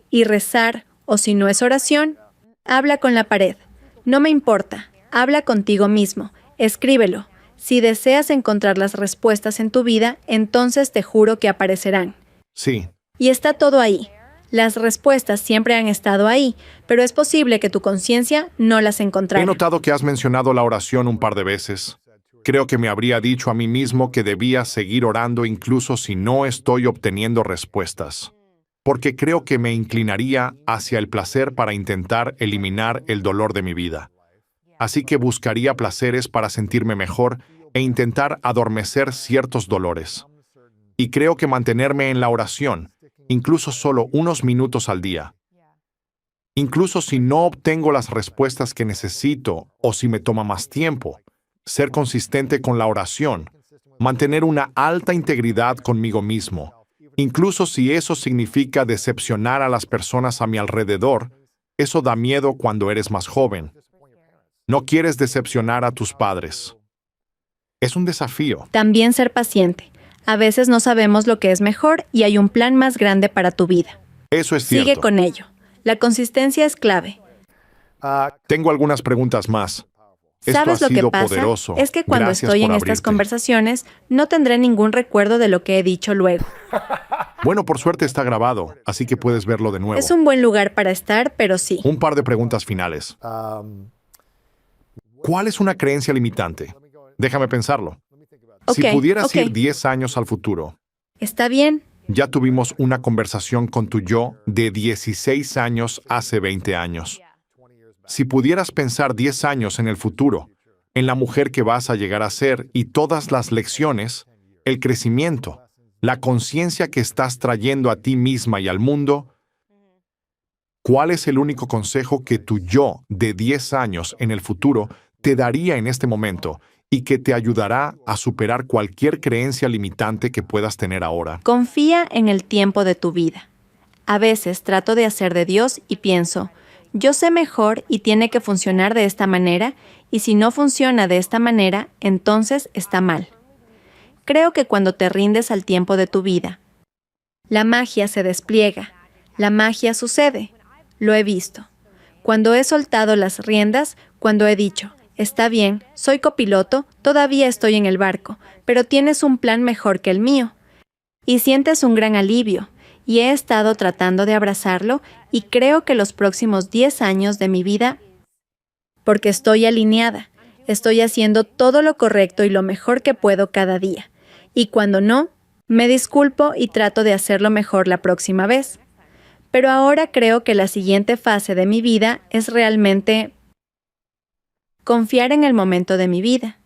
Y rezar, o si no es oración, habla con la pared. No me importa, habla contigo mismo, escríbelo. Si deseas encontrar las respuestas en tu vida, entonces te juro que aparecerán. Sí, Y está todo ahí. Las respuestas siempre han estado ahí, pero es posible que tu conciencia no las encontrara. he notado que has mencionado la oración un par de veces. Creo que me habría dicho a mí mismo que debía seguir orando incluso si no estoy obteniendo respuestas, porque creo que me inclinaría hacia el placer para intentar eliminar el dolor de mi vida. Así que buscaría placeres para sentirme mejor e intentar adormecer ciertos dolores. Y creo que mantenerme en la oración, incluso solo unos minutos al día, incluso si no obtengo las respuestas que necesito o si me toma más tiempo, ser consistente con la oración, mantener una alta integridad conmigo mismo, incluso si eso significa decepcionar a las personas a mi alrededor, eso da miedo cuando eres más joven. No quieres decepcionar a tus padres. Es un desafío. También ser paciente. A veces no sabemos lo que es mejor y hay un plan más grande para tu vida. Eso es cierto. Sigue con ello. La consistencia es clave. Tengo algunas preguntas más. Esto ¿Sabes ha lo que sido pasa? poderoso. Es que cuando Gracias estoy por en estas abrirte. conversaciones, no tendré ningún recuerdo de lo que he dicho luego. Bueno, por suerte está grabado, así que puedes verlo de nuevo. Es un buen lugar para estar, pero sí. Un par de preguntas finales. ¿Cuál es una creencia limitante? Déjame pensarlo. Si Ok, pudieras ok. ir 10 años al futuro, Está bien. ya tuvimos una conversación con tu yo de 16 años hace 20 años. Si pudieras pensar 10 años en el futuro, en la mujer que vas a llegar a ser y todas las lecciones, el crecimiento, la conciencia que estás trayendo a ti misma y al mundo, ¿cuál es el único consejo que tu yo de 10 años en el futuro te daría en este momento y que te ayudará a superar cualquier creencia limitante que puedas tener ahora? Confía en el tiempo de tu vida. A veces trato de hacer de Dios y pienso, yo sé mejor y tiene que funcionar de esta manera, y si no funciona de esta manera, entonces está mal. Creo que cuando te rindes al tiempo de tu vida, la magia se despliega, la magia sucede. Lo he visto. Cuando he soltado las riendas, cuando he dicho, está bien, soy copiloto, todavía estoy en el barco, pero tienes un plan mejor que el mío. Y sientes un gran alivio, y he estado tratando de abrazarlo, y creo que los próximos 10 años de mi vida, porque estoy alineada, estoy haciendo todo lo correcto y lo mejor que puedo cada día. Y cuando no, me disculpo y trato de hacerlo mejor la próxima vez. Pero ahora creo que la siguiente fase de mi vida es realmente confiar en el momento de mi vida.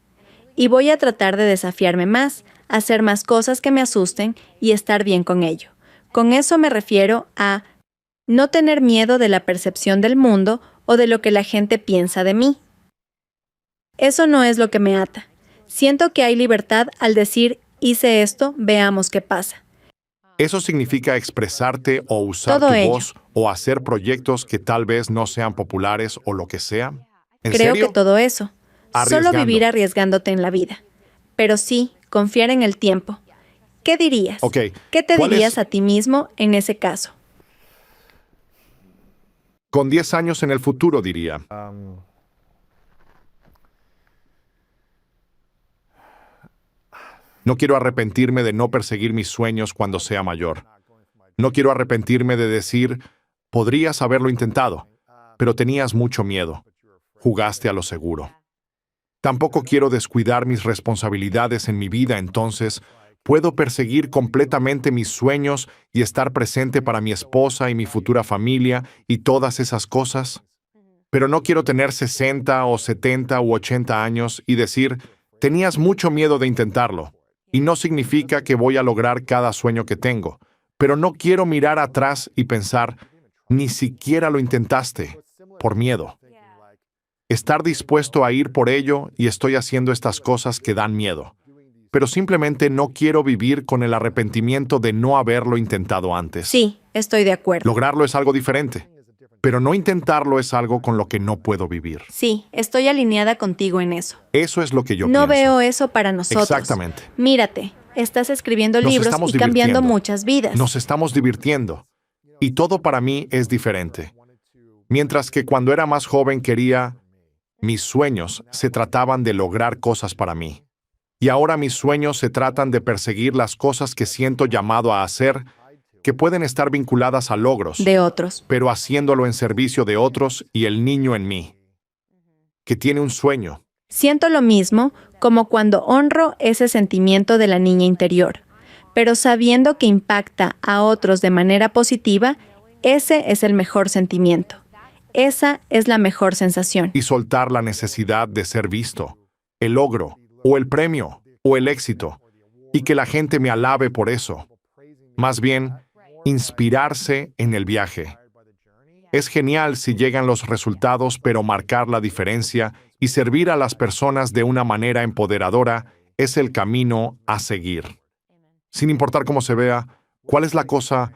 Y voy a tratar de desafiarme más, hacer más cosas que me asusten y estar bien con ello. Con eso me refiero a no tener miedo de la percepción del mundo o de lo que la gente piensa de mí. Eso no es lo que me ata. Siento que hay libertad al decir, hice esto, veamos qué pasa. Eso significa expresarte o usar Todo tu ello. voz o hacer proyectos que tal vez no sean populares o lo que sea. ¿En Creo serio? que todo eso. Solo Arriesgando. vivir arriesgándote en la vida. Pero sí, confiar en el tiempo. ¿Qué dirías? Ok, ¿Qué te ¿cuál dirías es- a ti mismo en ese caso? Con 10 años en el futuro, diría. No quiero arrepentirme de no perseguir mis sueños cuando sea mayor. No quiero arrepentirme de decir, podrías haberlo intentado, pero tenías mucho miedo. Jugaste a lo seguro. Tampoco quiero descuidar mis responsabilidades en mi vida, entonces Puedo perseguir completamente mis sueños y estar presente para mi esposa y mi futura familia y todas esas cosas. Pero no quiero tener 60 o 70 u 80 años y decir, tenías mucho miedo de intentarlo. Y no significa que voy a lograr cada sueño que tengo. Pero no quiero mirar atrás y pensar, ni siquiera lo intentaste, por miedo. Estar dispuesto a ir por ello y estoy haciendo estas cosas que dan miedo. Pero simplemente no quiero vivir con el arrepentimiento de no haberlo intentado antes. Sí, estoy de acuerdo. Lograrlo es algo diferente, pero no intentarlo es algo con lo que no puedo vivir. Sí, estoy alineada contigo en eso. Eso es lo que yo No pienso. veo eso para nosotros. Exactamente. Mírate, estás escribiendo Nos libros estamos y cambiando divirtiendo. muchas vidas. Nos estamos divirtiendo. Y todo para mí es diferente. Mientras que cuando era más joven mis sueños se trataban de lograr cosas para mí. Y ahora mis sueños se tratan de perseguir las cosas que siento llamado a hacer, que pueden estar vinculadas a logros, De otros. pero haciéndolo en servicio de otros y el niño en mí, que tiene un sueño. Siento lo mismo como cuando honro ese sentimiento de la niña interior, pero sabiendo que impacta a otros de manera positiva, ese es el mejor sentimiento. Esa es la mejor sensación. Y soltar la necesidad de ser visto, el logro, o el premio, o el éxito, y que la gente me alabe por eso. Más bien, inspirarse en el viaje. Es genial si llegan los resultados, pero marcar la diferencia y servir a las personas de una manera empoderadora es el camino a seguir. Sin importar cómo se vea, ¿cuál es la cosa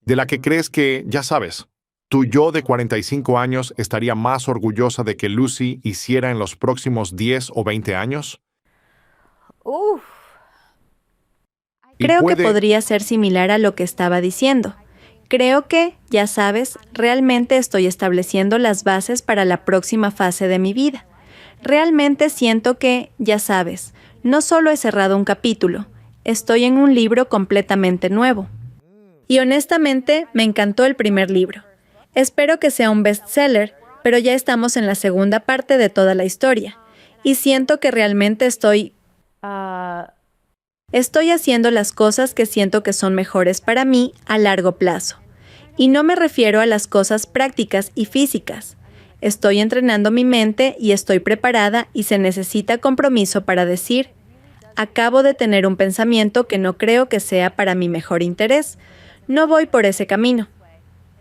de la que crees que, ya sabes, tu yo de 45 años estaría más orgullosa de que Lucy hiciera en los próximos 10 o 20 años? Y Creo que puede- podría ser similar a lo que estaba diciendo. Creo que, ya sabes, realmente estoy estableciendo las bases para la próxima fase de mi vida. Realmente siento que, ya sabes, no solo he cerrado un capítulo, estoy en un libro completamente nuevo. Y honestamente, me encantó el primer libro. Espero que sea un bestseller, pero ya estamos en la segunda parte de toda la historia. Y siento que realmente estoy haciendo las cosas que siento que son mejores para mí a largo plazo. Y no me refiero a las cosas prácticas y físicas. Estoy entrenando mi mente y estoy preparada y se necesita compromiso para decir, acabo de tener un pensamiento que no creo que sea para mi mejor interés. No voy por ese camino.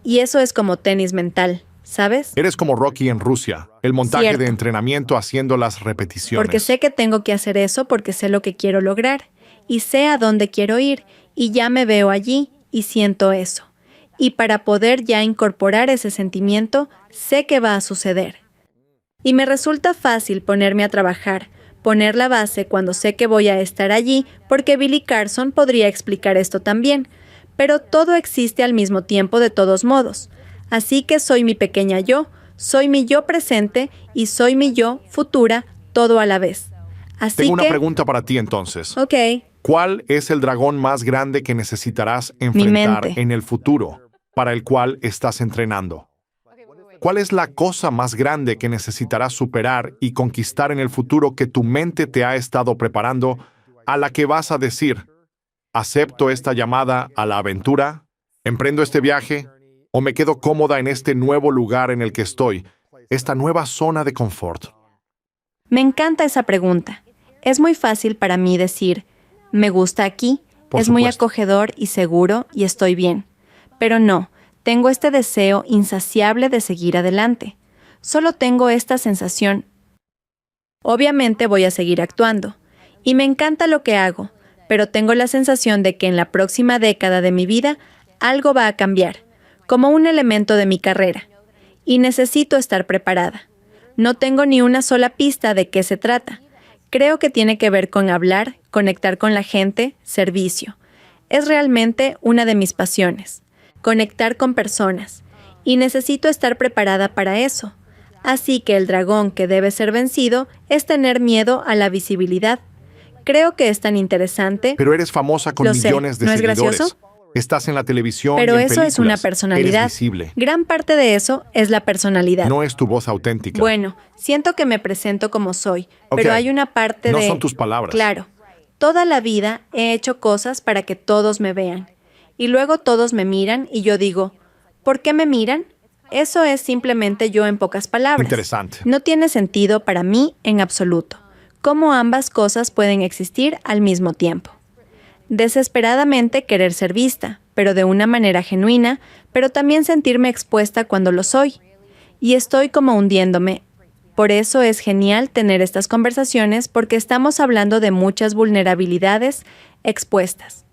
Y eso es como tenis mental, ¿sabes? Eres como Rocky en Rusia, el montaje Cierto. de entrenamiento haciendo las repeticiones. Porque sé que tengo que hacer eso porque sé lo que quiero lograr. Y sé a dónde quiero ir. Y ya me veo allí y siento eso. Y para poder ya incorporar ese sentimiento, sé que va a suceder. Y me resulta fácil ponerme a trabajar, poner la base cuando sé que voy a estar allí, porque Billy Carson podría explicar esto también. Pero todo existe al mismo tiempo de todos modos. Así que soy mi pequeña yo, soy mi yo presente y soy mi yo futura, todo a la vez. Así Tengo una que, pregunta para ti entonces. ok, ¿Cuál es el dragón más grande que necesitarás enfrentar mente. en el futuro, para el cual estás entrenando? ¿Cuál es la cosa más grande que necesitarás superar y conquistar en el futuro que tu mente te ha estado preparando, a la que vas a decir, ¿acepto esta llamada a la aventura? ¿Emprendo este viaje? ¿O me quedo cómoda en este nuevo lugar en el que estoy, esta nueva zona de confort? me encanta esa pregunta. Es muy fácil para mí decir, me gusta aquí, Por es muy supuesto. acogedor y seguro y estoy bien. Pero no, tengo este deseo insaciable de seguir adelante. Solo tengo esta sensación. Obviamente voy a seguir actuando. Y me encanta lo que hago, pero tengo la sensación de que en la próxima década de mi vida algo va a cambiar, como un elemento de mi carrera. Y necesito estar preparada. No tengo ni una sola pista de qué se trata. Creo que tiene que ver con hablar, conectar con la gente, servicio. Es realmente una de mis pasiones. Conectar con personas. Y necesito estar preparada para eso. Así que el dragón que debe ser vencido es tener miedo a la visibilidad. Creo que es tan interesante, Pero eres famosa con Lo sé, millones de ¿no es seguidores. gracioso? Estás en la televisión pero y en eso es una películas. personalidad. Eres visible. Gran parte de eso es la personalidad. No es tu voz auténtica. Bueno, siento que me presento como soy, Ok, pero hay una parte no de... son tus palabras. Claro, Toda la vida he hecho cosas para que todos me vean. Y luego todos me miran y yo digo, ¿por qué me miran? Eso es simplemente yo en pocas palabras. Interesante. No tiene sentido para mí en absoluto. Cómo ambas cosas pueden existir al mismo tiempo. Desesperadamente querer ser vista, pero de una manera genuina, pero también sentirme expuesta cuando lo soy. Y estoy como hundiéndome. Por eso es genial tener estas conversaciones porque estamos hablando de muchas vulnerabilidades expuestas.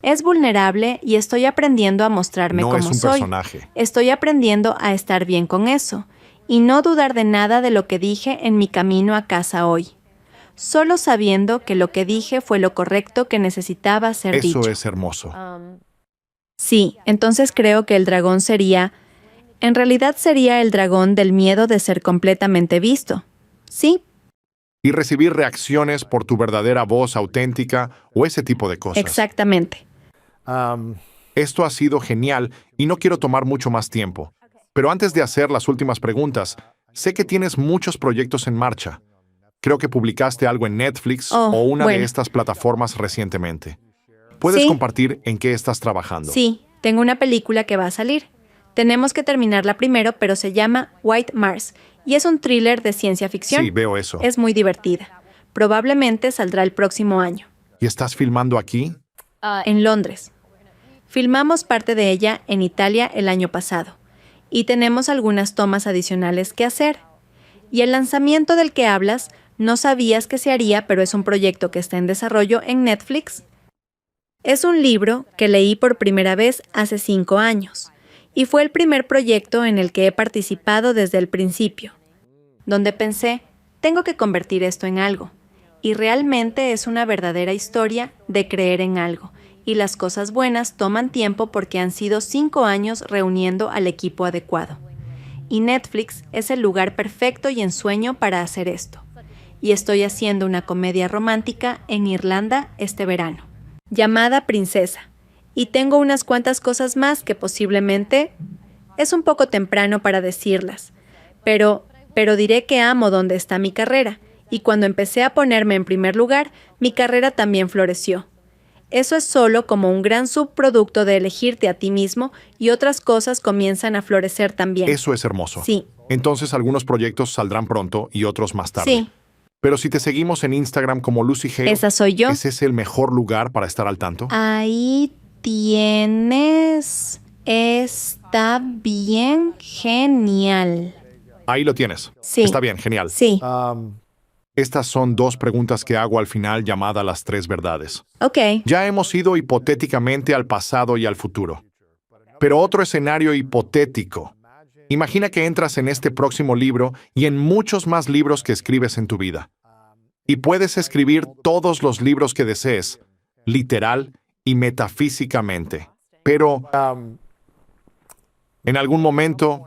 Es vulnerable y estoy aprendiendo a mostrarme No como es un soy. personaje. Estoy aprendiendo a estar bien con eso y no dudar de nada de lo que dije en mi camino a casa hoy. Solo sabiendo que lo que dije fue lo correcto que necesitaba ser dicho. Eso es hermoso. Sí, entonces creo que el dragón sería... En realidad sería el dragón del miedo de ser completamente visto. Sí, Y recibir reacciones por tu verdadera voz auténtica o ese tipo de cosas. exactamente. Esto ha sido genial y no quiero tomar mucho más tiempo. Pero antes de hacer las últimas preguntas, sé que tienes muchos proyectos en marcha. Creo que publicaste algo en Netflix o una de estas plataformas recientemente. ¿Puedes Sí. compartir en qué estás trabajando? Sí, tengo una película que va a salir. Tenemos que terminarla primero, pero se llama White Mars y es un thriller de ciencia ficción. Sí, veo eso. Es muy divertida. Probablemente saldrá el próximo año, ¿Y estás filmando aquí? en Londres. Filmamos parte de ella en Italia el año pasado y tenemos algunas tomas adicionales que hacer. Y el lanzamiento del que hablas, no sabías que se haría, pero es un proyecto que está en desarrollo en Netflix. Es un libro que leí por primera vez hace 5 años y fue el primer proyecto en el que he participado desde el principio, donde pensé, tengo que convertir esto en algo. Y realmente es una verdadera historia de creer en algo. Y las cosas buenas toman tiempo porque han sido 5 años reuniendo al equipo adecuado. Y Netflix es el lugar perfecto y ensueño para hacer esto. Y estoy haciendo una comedia romántica en Irlanda este verano, llamada Princesa. Y tengo unas cuantas cosas más que posiblemente es un poco temprano para decirlas. Pero diré que amo donde está mi carrera. Y cuando empecé a ponerme en primer lugar, mi carrera también floreció. Eso es solo como un gran subproducto de elegirte a ti mismo y otras cosas comienzan a florecer también. Eso es hermoso. Sí. Entonces algunos proyectos saldrán pronto y otros más tarde. Sí, Pero si te seguimos en Instagram como Lucy Hale, esa soy yo. ¿es ese el mejor lugar para estar al tanto? Ahí tienes... Está bien genial. Ahí lo tienes. Sí. Está bien, genial. Sí, Estas son 2 preguntas que hago al final llamadas las 3 verdades. ok. Ya hemos ido hipotéticamente al pasado y al futuro. Pero otro escenario hipotético. Imagina que entras en este próximo libro y en muchos más libros que escribes en tu vida. Y puedes escribir todos los libros que desees, literal y metafísicamente. Pero en algún momento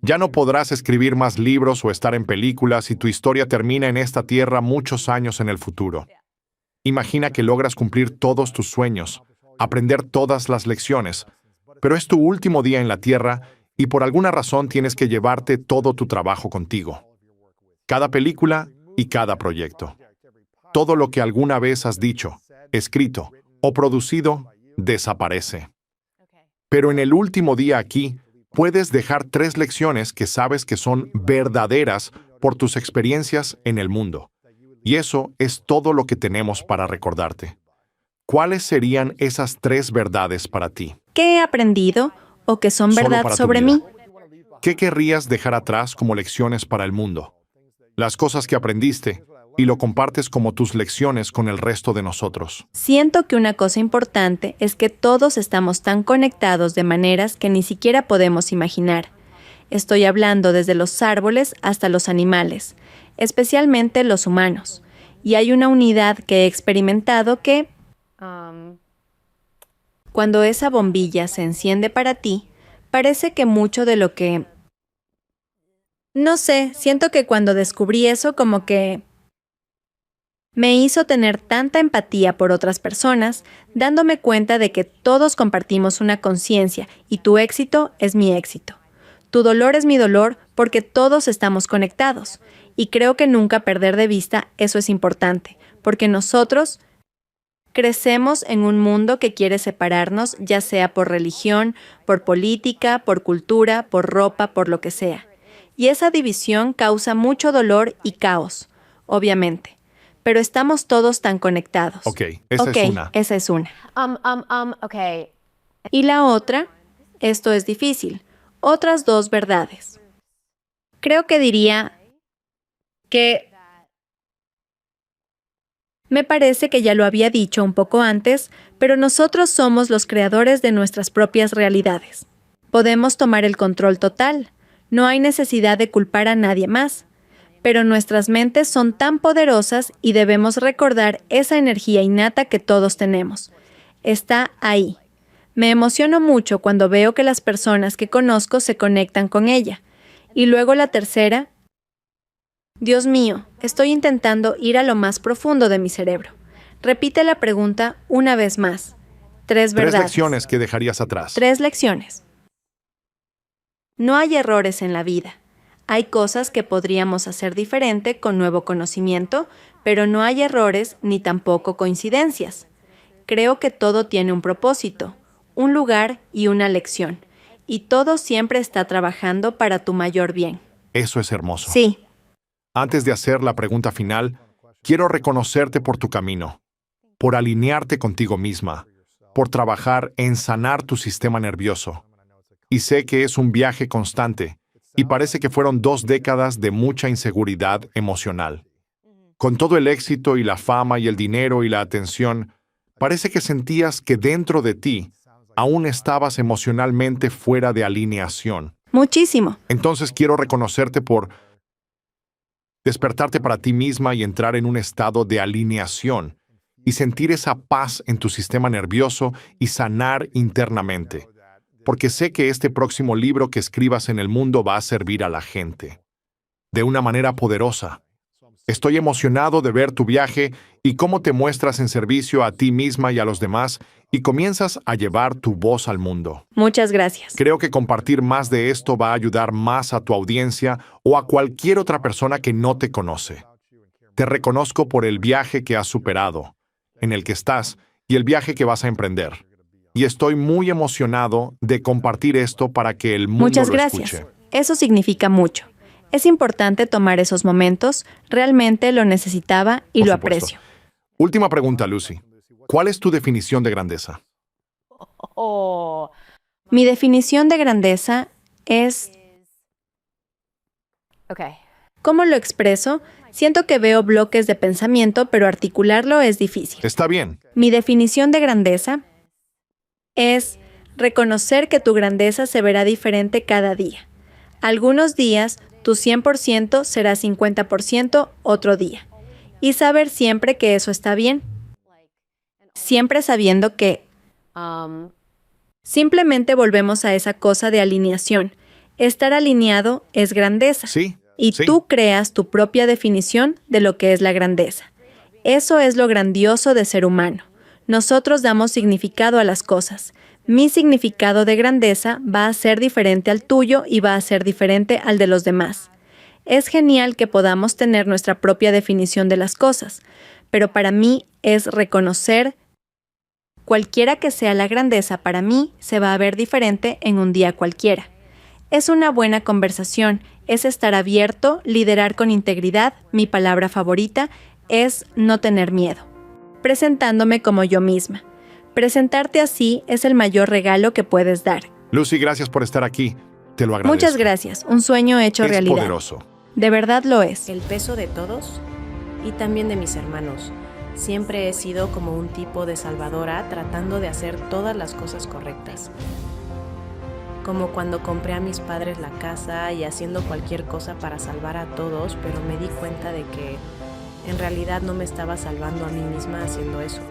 ya no podrás escribir más libros o estar en películas y tu historia termina en esta tierra muchos años en el futuro. Imagina que logras cumplir todos tus sueños, aprender todas las lecciones, pero es tu último día en la tierra y por alguna razón tienes que llevarte todo tu trabajo contigo. Cada película y cada proyecto. Todo lo que alguna vez has dicho, escrito o producido desaparece. Pero en el último día aquí, puedes dejar 3 lecciones que sabes que son verdaderas por tus experiencias en el mundo. Y eso es todo lo que tenemos para recordarte. ¿Cuáles serían esas 3 verdades para ti? ¿Qué he aprendido o que son Solo verdad para tu sobre vida. mí? ¿Qué querrías dejar atrás como lecciones para el mundo? Las cosas que aprendiste y lo compartes como tus lecciones con el resto de nosotros. Siento que una cosa importante es que todos estamos tan conectados de maneras que ni siquiera podemos imaginar. Estoy hablando desde los árboles hasta los animales, especialmente los humanos. Y hay una unidad que he experimentado que, cuando esa bombilla se enciende para ti, parece que mucho de lo que... No sé, siento que cuando descubrí eso como que... me hizo tener tanta empatía por otras personas, dándome cuenta de que todos compartimos una conciencia y tu éxito es mi éxito. Tu dolor es mi dolor porque todos estamos conectados. Y creo que nunca perder de vista eso es importante, porque nosotros Crecemos en un mundo que quiere separarnos, ya sea por religión, por política, por cultura, por ropa, por lo que sea. Y esa división causa mucho dolor y caos, obviamente. Pero estamos todos tan conectados. Ok, esa es una. Esa es una. Okay. Y la otra, esto es difícil, otras dos verdades. Creo que diría que me parece que ya lo había dicho un poco antes, pero nosotros somos los creadores de nuestras propias realidades. Podemos tomar el control total. No hay necesidad de culpar a nadie más. Pero nuestras mentes son tan poderosas y debemos recordar esa energía innata que todos tenemos. Está ahí. Me emociono mucho cuando veo que las personas que conozco se conectan con ella. Y luego la tercera. Dios mío, estoy intentando ir a lo más profundo de mi cerebro. Repite la pregunta una vez más. Tres verdades. 3 lecciones que dejarías atrás. 3 lecciones. No hay errores en la vida. Hay cosas que podríamos hacer diferente con nuevo conocimiento, pero no hay errores ni tampoco coincidencias. Creo que todo tiene un propósito, un lugar y una lección, y todo siempre está trabajando para tu mayor bien. Eso es hermoso. Sí. Antes de hacer la pregunta final, quiero reconocerte por tu camino, por alinearte contigo misma, por trabajar en sanar tu sistema nervioso. Y sé que es un viaje constante, y parece que fueron 2 décadas de mucha inseguridad emocional. Con todo el éxito y la fama y el dinero y la atención, parece que sentías que dentro de ti aún estabas emocionalmente fuera de alineación. Muchísimo. Entonces quiero reconocerte por despertarte para ti misma y entrar en un estado de alineación y sentir esa paz en tu sistema nervioso y sanar internamente. Porque sé que este próximo libro que escribas en el mundo va a servir a la gente de una manera poderosa. Estoy emocionado de ver tu viaje y cómo te muestras en servicio a ti misma y a los demás y comienzas a llevar tu voz al mundo. Muchas gracias. Creo que compartir más de esto va a ayudar más a tu audiencia o a cualquier otra persona que no te conoce. Te reconozco por el viaje que has superado, en el que estás y el viaje que vas a emprender. Y estoy muy emocionado de compartir esto para que el mundo Muchas lo gracias. escuche. Eso significa mucho. Es importante tomar esos momentos, realmente lo necesitaba y Por lo supuesto. aprecio. Última pregunta, Lucy. ¿Cuál es tu definición de grandeza? Oh. Mi definición de grandeza es... Okay. ¿Cómo lo expreso? Siento que veo bloques de pensamiento, pero articularlo es difícil. Está bien. Mi definición de grandeza es reconocer que tu grandeza se verá diferente cada día. Algunos días, tu 100% será 50% otro día. Y saber siempre que eso está bien. Siempre sabiendo que simplemente volvemos a esa cosa de alineación. Estar alineado es grandeza. Sí. Y sí. tú creas tu propia definición de lo que es la grandeza. Eso es lo grandioso de ser humano. Nosotros damos significado a las cosas. Mi significado de grandeza va a ser diferente al tuyo y va a ser diferente al de los demás. Es genial que podamos tener nuestra propia definición de las cosas, pero para mí es reconocer cualquiera que sea la grandeza para mí se va a ver diferente en un día cualquiera. Es una buena conversación, es estar abierto, liderar con integridad, mi palabra favorita es no tener miedo. Presentándome como yo misma. Presentarte así es el mayor regalo que puedes dar. Lucy, gracias por estar aquí. Te lo agradezco. Muchas gracias, un sueño hecho Es realidad. poderoso. De verdad lo es. El peso de todos y también de mis hermanos. Siempre he sido como un tipo de salvadora tratando de hacer todas las cosas correctas. Como cuando compré a mis padres la casa y haciendo cualquier cosa para salvar a todos, pero me di cuenta de que en realidad no me estaba salvando a mí misma haciendo eso.